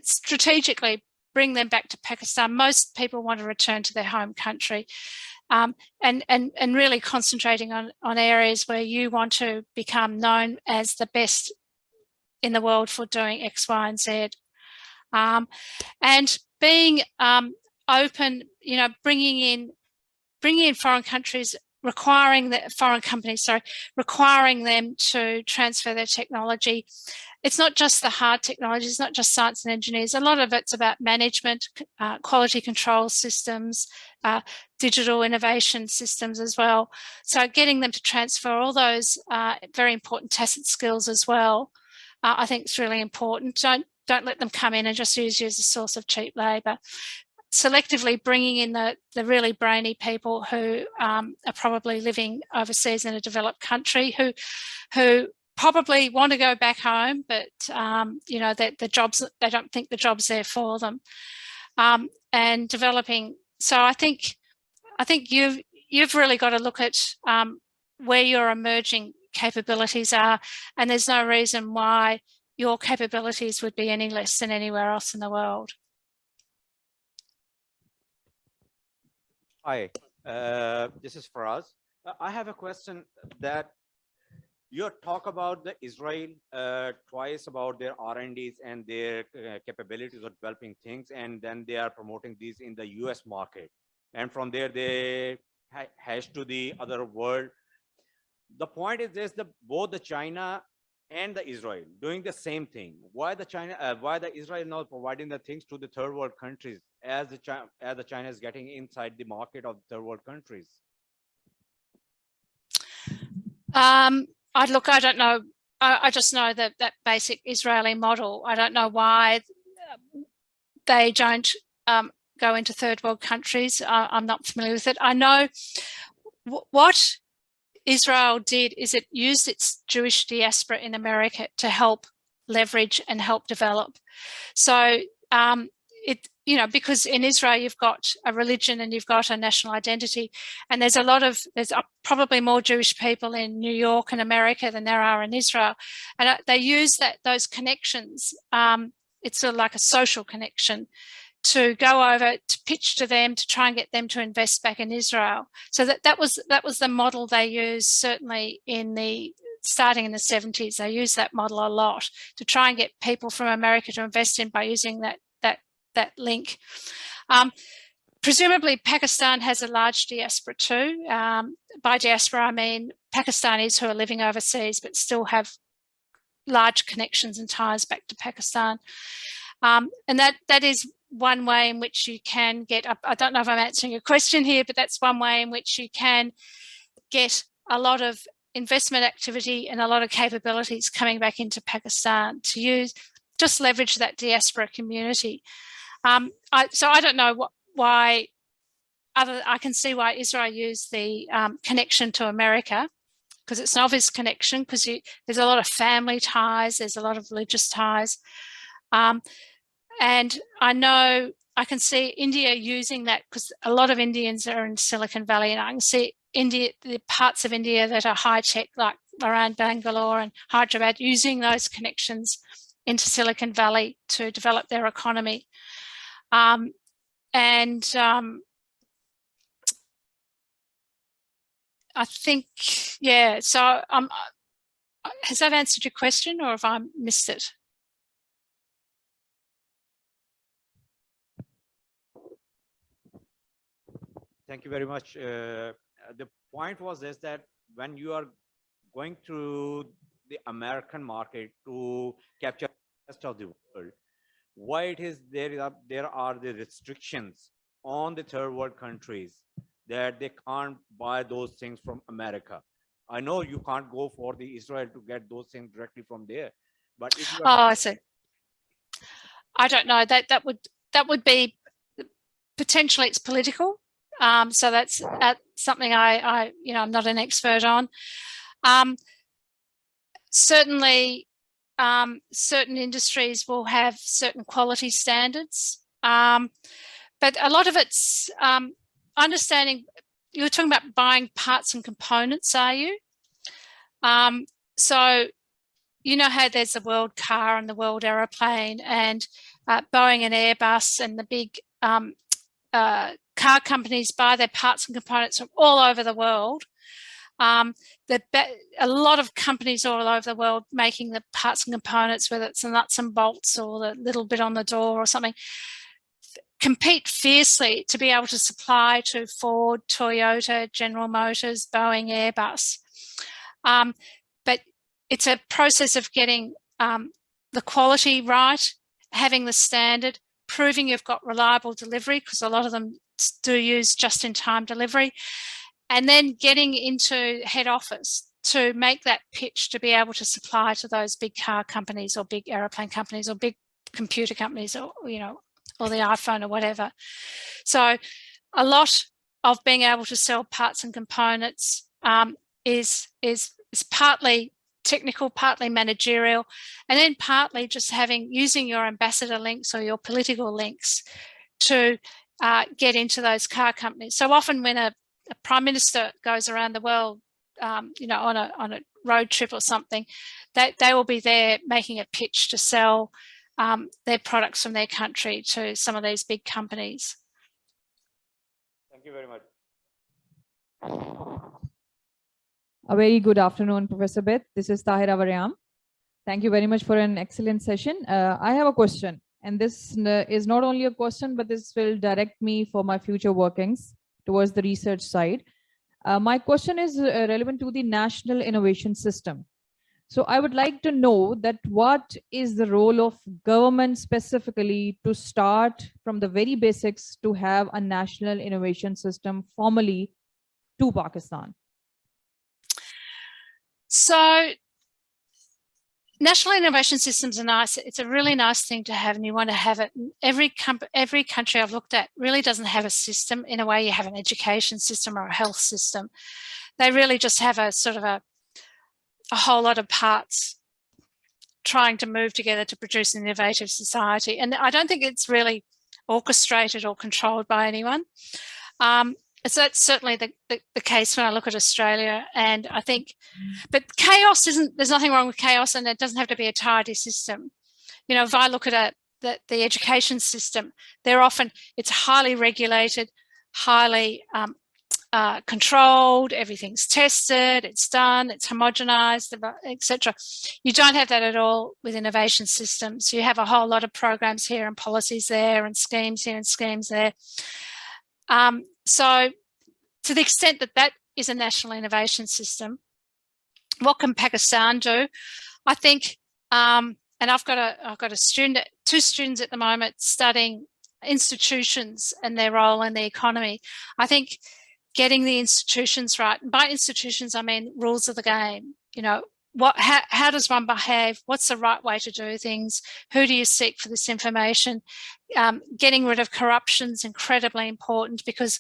strategically bring them back to Pakistan. Most people want to return to their home country, and really concentrating on areas where you want to become known as the best in the world for doing X, Y, and Z. And being open, you know, bringing in foreign countries, requiring them to transfer their technology. It's not just the hard technology, it's not just science and engineers. A lot of it's about management, quality control systems, digital innovation systems as well. So getting them to transfer all those very important tacit skills as well, I think is really important. Don't let them come in and just use you as a source of cheap labour. Selectively bringing in the really brainy people who are probably living overseas in a developed country, who probably want to go back home, but you know, they don't think the job's there for them, and developing. So I think you've really got to look at where your emerging capabilities are, and there's no reason why your capabilities would be any less than anywhere else in the world. Hi, this is Faraz. I have a question that you talk about the Israel twice about their R&Ds and their capabilities of developing things, and then they are promoting these in the US market. And from there, they hash to the other world. The point is this, both the China and the Israel doing the same thing. Why the Israel not providing the things to the third world countries as the China is getting inside the market of third world countries? I don't know. I just know that basic Israeli model. I don't know why they don't go into third world countries. I'm not familiar with it. I know what Israel did is it used its Jewish diaspora in America to help leverage and help develop. So you know, because in Israel you've got a religion and you've got a national identity, and there's probably more Jewish people in New York and America than there are in Israel, and they use those connections. It's sort of like a social connection to go over to pitch to them to try and get them to invest back in Israel. So that was the model they used, certainly starting in the 70s. They used that model a lot to try and get people from America to invest in by using that link. Presumably Pakistan has a large diaspora too. By diaspora I mean Pakistanis who are living overseas but still have large connections and ties back to Pakistan. And that is one way in which you can get up. I don't know if I'm answering your question here, but that's one way in which you can get a lot of investment activity and a lot of capabilities coming back into Pakistan to just leverage that diaspora community. So I don't know why. I can see why Israel used the connection to America, because it's an obvious connection, because there's a lot of family ties, there's a lot of religious ties. And I can see India using that, because a lot of Indians are in Silicon Valley, and I can see the parts of India that are high tech, like around Bangalore and Hyderabad, using those connections into Silicon Valley to develop their economy. I think, yeah, so has that answered your question, or have I missed it? Thank you very much. The point was this, that when you are going through the American market to capture the rest of the world, why it is there are the restrictions on the third world countries that they can't buy those things from America. I know you can't go for the Israel to get those things directly from there, but if you are, I see. I don't know. That would be potentially, it's political. So that's something I'm not an expert on. Certainly, certain industries will have certain quality standards, but a lot of it's understanding. You're talking about buying parts and components, are you? So you know how there's the world car and the world aeroplane, and Boeing and Airbus and the big car companies buy their parts and components from all over the world. A lot of companies all over the world making the parts and components, whether it's the nuts and bolts or the little bit on the door or something, compete fiercely to be able to supply to Ford, Toyota, General Motors, Boeing, Airbus. But it's a process of getting the quality right, having the standard, proving you've got reliable delivery, because a lot of them do use just-in-time delivery, and then getting into head office to make that pitch to be able to supply to those big car companies or big aeroplane companies or big computer companies, or or the iPhone or whatever. So a lot of being able to sell parts and components is partly technical, partly managerial, and then partly just using your ambassador links or your political links to get into those car companies. So often when a prime minister goes around the world, on a road trip or something, they will be there making a pitch to sell their products from their country to some of these big companies. thank you very much. A very good afternoon, Professor Beth. This is Tahira Varyam. Thank you very much for an excellent session. I have a question, and this is not only a question, but this will direct me for my future workings towards the research side. My question is relevant to the National Innovation System. So I would like to know that what is the role of government specifically to start from the very basics to have a National Innovation System formally to Pakistan? So National Innovation Systems are nice. It's a really nice thing to have, and you want to have it. Every country I've looked at really doesn't have a system. In a way, you have an education system or a health system. They really just have a sort of a whole lot of parts trying to move together to produce an innovative society. And I don't think it's really orchestrated or controlled by anyone. So that's certainly the case when I look at Australia. And I think, but chaos there's nothing wrong with chaos, and it doesn't have to be a tidy system. If I look at the education system, it's highly regulated, highly controlled, everything's tested, it's done, it's homogenized, etc. You don't have that at all with innovation systems. You have a whole lot of programs here and policies there and schemes here and schemes there. So to the extent that is a national innovation system, what can Pakistan do? I think, and I've got two students at the moment studying institutions and their role in the economy. I think getting the institutions right. And by institutions, I mean rules of the game. You know, how does one behave? What's the right way to do things? Who do you seek for this information? Getting rid of corruption is incredibly important, because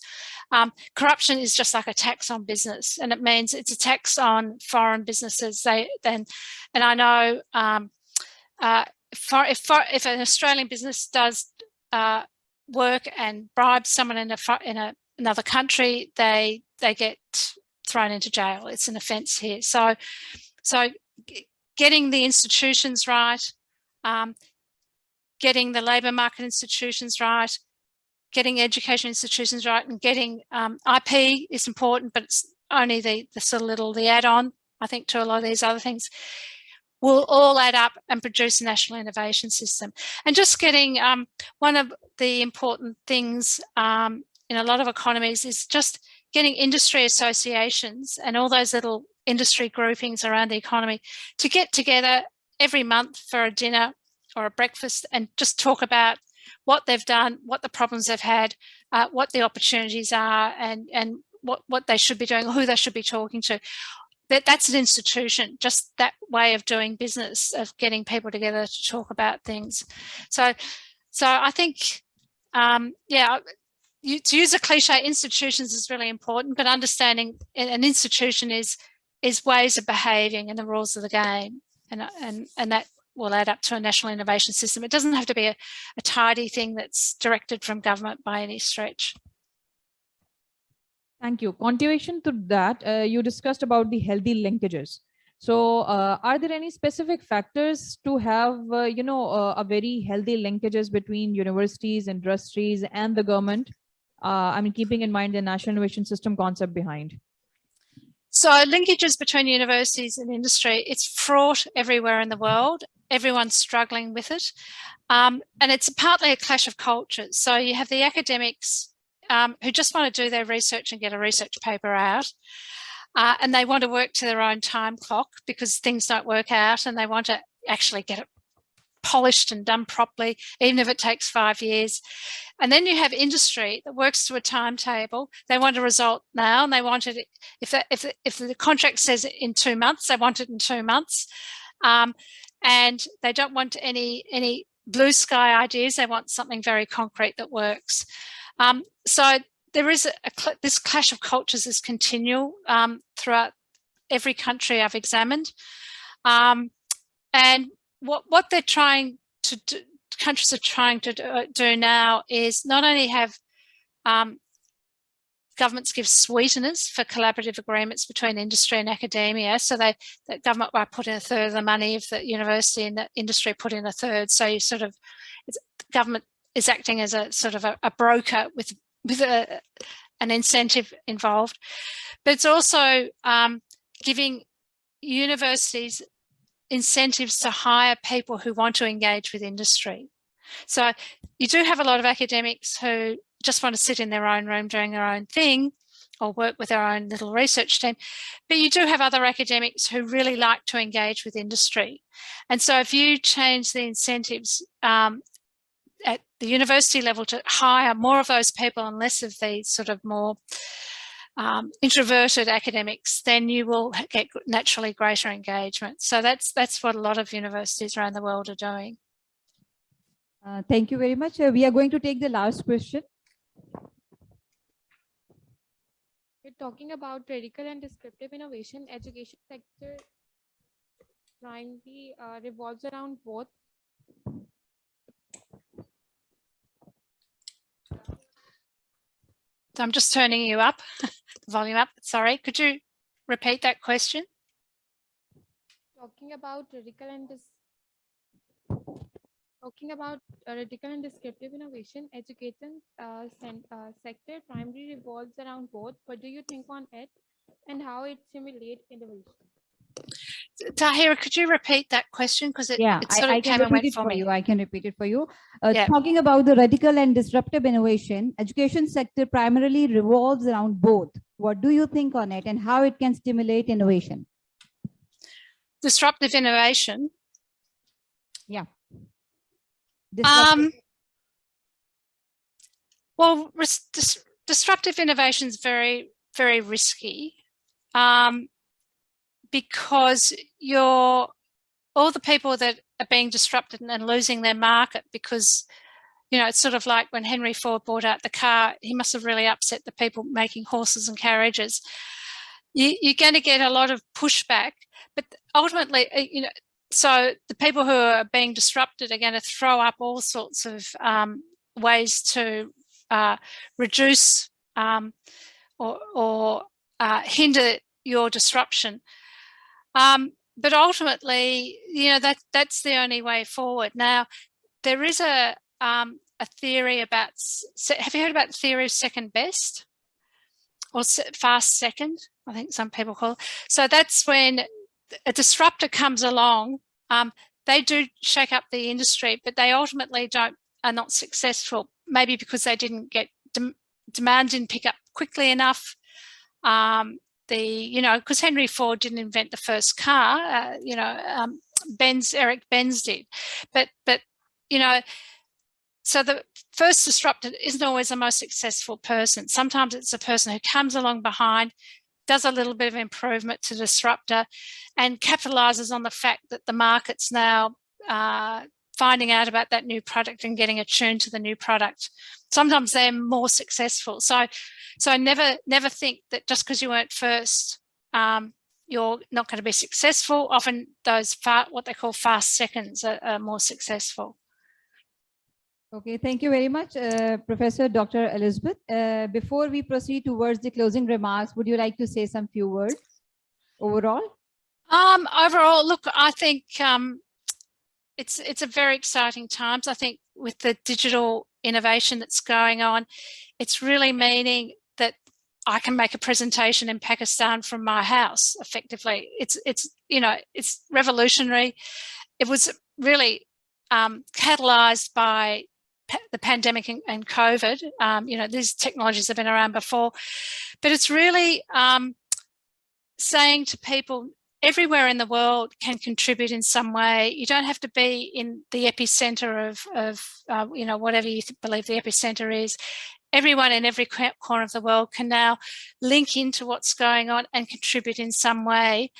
corruption is just like a tax on business, and it means it's a tax on foreign businesses. And I know if an Australian business does work and bribes someone in another country, they get thrown into jail. It's an offence here. So getting the institutions right, getting the labour market institutions right, getting education institutions right, and getting IP is important, but it's only the sort of the add-on, I think, to a lot of these other things, will all add up and produce a national innovation system. And just getting one of the important things in a lot of economies is just getting industry associations and all those little industry groupings around the economy to get together every month for a dinner or a breakfast and just talk about what they've done, what the problems they've had, what the opportunities are, and what they should be doing, who they should be talking to. That's an institution, just that way of doing business, of getting people together to talk about things. So I think, to use a cliche, institutions is really important, but understanding an institution is ways of behaving and the rules of the game, and that will add up to a national innovation system. It doesn't have to be a tidy thing that's directed from government by any stretch. Thank you. Continuation to that, you discussed about the healthy linkages. So are there any specific factors to have, a very healthy linkages between universities, industries, and the government? I mean, keeping in mind the national innovation system concept behind. So linkages between universities and industry, it's fraught everywhere in the world. Everyone's struggling with it. And it's partly a clash of cultures. So you have the academics who just want to do their research and get a research paper out. And they want to work to their own time clock because things don't work out, and they want to actually get it polished and done properly, even if it takes 5 years. And then you have industry that works to a timetable. They want a result now, and they want it, if the contract says in 2 months, they want it in 2 months. And they don't want any blue sky ideas. They want something very concrete that works. So there is this clash of cultures is continual throughout every country I've examined. And what they're trying to do, countries are trying to do now, is not only have governments give sweeteners for collaborative agreements between industry and academia. So the government might put in a third of the money if the university and the industry put in a third. So you sort of, government is acting as a sort of a broker with an incentive involved. But it's also giving universities incentives to hire people who want to engage with industry. So you do have a lot of academics who just want to sit in their own room doing their own thing or work with their own little research team. But you do have other academics who really like to engage with industry. And so if you change the incentives at the university level to hire more of those people and less of the sort of more introverted academics, then you will get naturally greater engagement. So that's what a lot of universities around the world are doing. Thank you very much. We are going to take the last question. We're talking about radical and descriptive innovation. Education sector primarily revolves around both. So I'm just turning you up, the volume up. Sorry, could you repeat that question? Talking about radical and descriptive innovation, education sector primarily revolves around both. What do you think on it, and how it stimulates innovation? Tahira, could you repeat that question? Because it sort of can came and went repeat it for me. I can repeat it for you. Yeah. Talking about the radical and disruptive innovation, education sector primarily revolves around both. What do you think on it, and how it can stimulate innovation? Disruptive innovation. Yeah. Well, disruptive innovation is very, very risky because all the people that are being disrupted and losing their market because, you know, it's sort of like when Henry Ford bought out the car, he must have really upset the people making horses and carriages. You're going to get a lot of pushback, but ultimately, you know, so the people who are being disrupted are going to throw up all sorts of ways to reduce or hinder your disruption. But ultimately, you know, that's the only way forward. Now, there is a theory about, have you heard about the theory of second best or fast second? I think some people call it. So that's when a disruptor comes along, they do shake up the industry, but they ultimately are not successful, maybe because they didn't get demand didn't pick up quickly enough. You know, because Henry Ford didn't invent the first car, you know, Eric Benz did, but you know, so the first disruptor isn't always the most successful person. Sometimes it's a person who comes along behind, does a little bit of improvement to disruptor, and capitalizes on the fact that the market's now finding out about that new product and getting attuned to the new product. Sometimes they're more successful. So never think that just because you weren't first, you're not going to be successful. Often those what they call fast seconds are more successful. Okay, thank you very much, Professor Dr. Elizabeth. Before we proceed towards the closing remarks, would you like to say some few words overall? Overall, look, I think it's a very exciting times. I think with the digital innovation that's going on, it's really meaning that I can make a presentation in Pakistan from my house effectively. It's you know, it's revolutionary. It was really catalyzed by the pandemic and COVID. You know, these technologies have been around before, but it's really saying to people everywhere in the world can contribute in some way. You don't have to be in the epicenter of you know, whatever you believe the epicenter is. Everyone in every corner of the world can now link into what's going on and contribute in some way.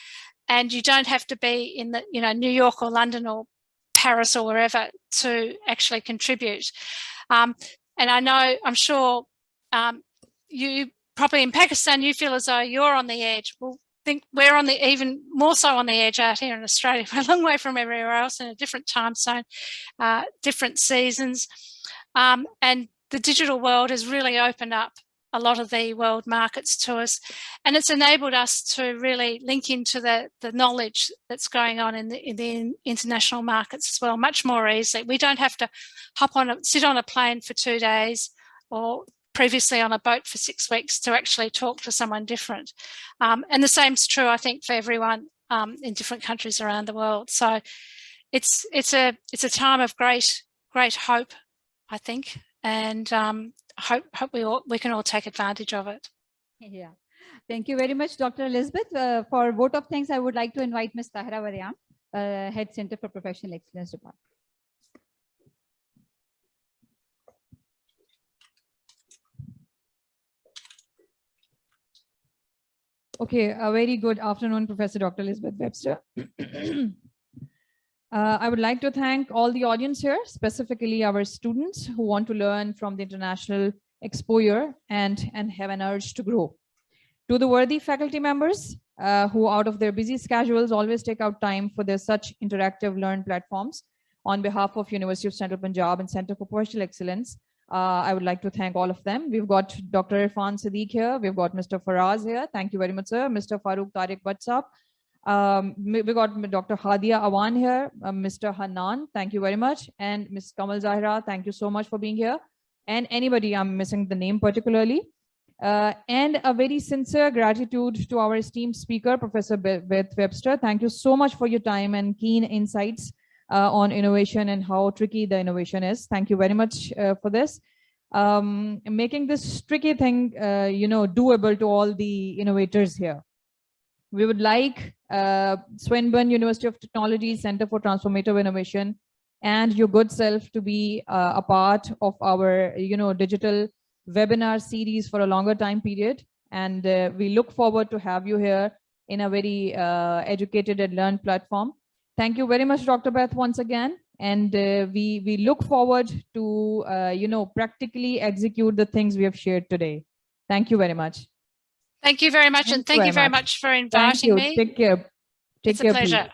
And you don't have to be in the, you know, New York or London or Paris or wherever to actually contribute. And I know, I'm sure you probably in Pakistan, you feel as though you're on the edge. Well, think we're on the even more so on the edge out here in Australia. We're a long way from everywhere else in a different time zone, different seasons. And the digital world has really opened up a lot of the world markets to us, and it's enabled us to really link into the knowledge that's going on in the international markets as well, much more easily. We don't have to sit on a plane for 2 days or previously on a boat for 6 weeks to actually talk to someone different. And the same's true, I think, for everyone in different countries around the world. So it's a time of great hope, I think, and hope we can all take advantage of it. Yeah, thank you very much, Dr. Elizabeth. For vote of thanks, I would like to invite Ms. Tahira Waryam, Head Center for Professional Excellence Department. Okay, a very good afternoon, Professor Dr. Elizabeth Webster. I would like to thank all the audience here, specifically our students who want to learn from the international exposure and have an urge to grow. To the worthy faculty members who out of their busy schedules always take out time for their such interactive learn platforms, on behalf of University of Central Punjab and Center for Professional Excellence, I would like to thank all of them. We've got Dr. Irfan Siddiq here. We've got Mr. Faraz here. Thank you very much, sir. Mr. Farooq Tariq Batsap. We got Dr. Hadia Awan here. Mr. Hanan, thank you very much. And Ms. Kamal Zahira, thank you so much for being here. And anybody, I'm missing the name particularly. And a very sincere gratitude to our esteemed speaker, Professor Webster. Thank you so much for your time and keen insights on innovation and how tricky the innovation is. Thank you very much for this. Making this tricky thing, doable to all the innovators here. We would like Swinburne University of Technology Center for Transformative Innovation and your good self to be a part of our, digital webinar series for a longer time period. And we look forward to have you here in a very educated and learned platform. Thank you very much, Dr. Beth, once again. And we look forward to, practically execute the things we have shared today. Thank you very much. Thank you very much. And thank you very much for Thank inviting you. me. Take care. Take It's a care, pleasure. please.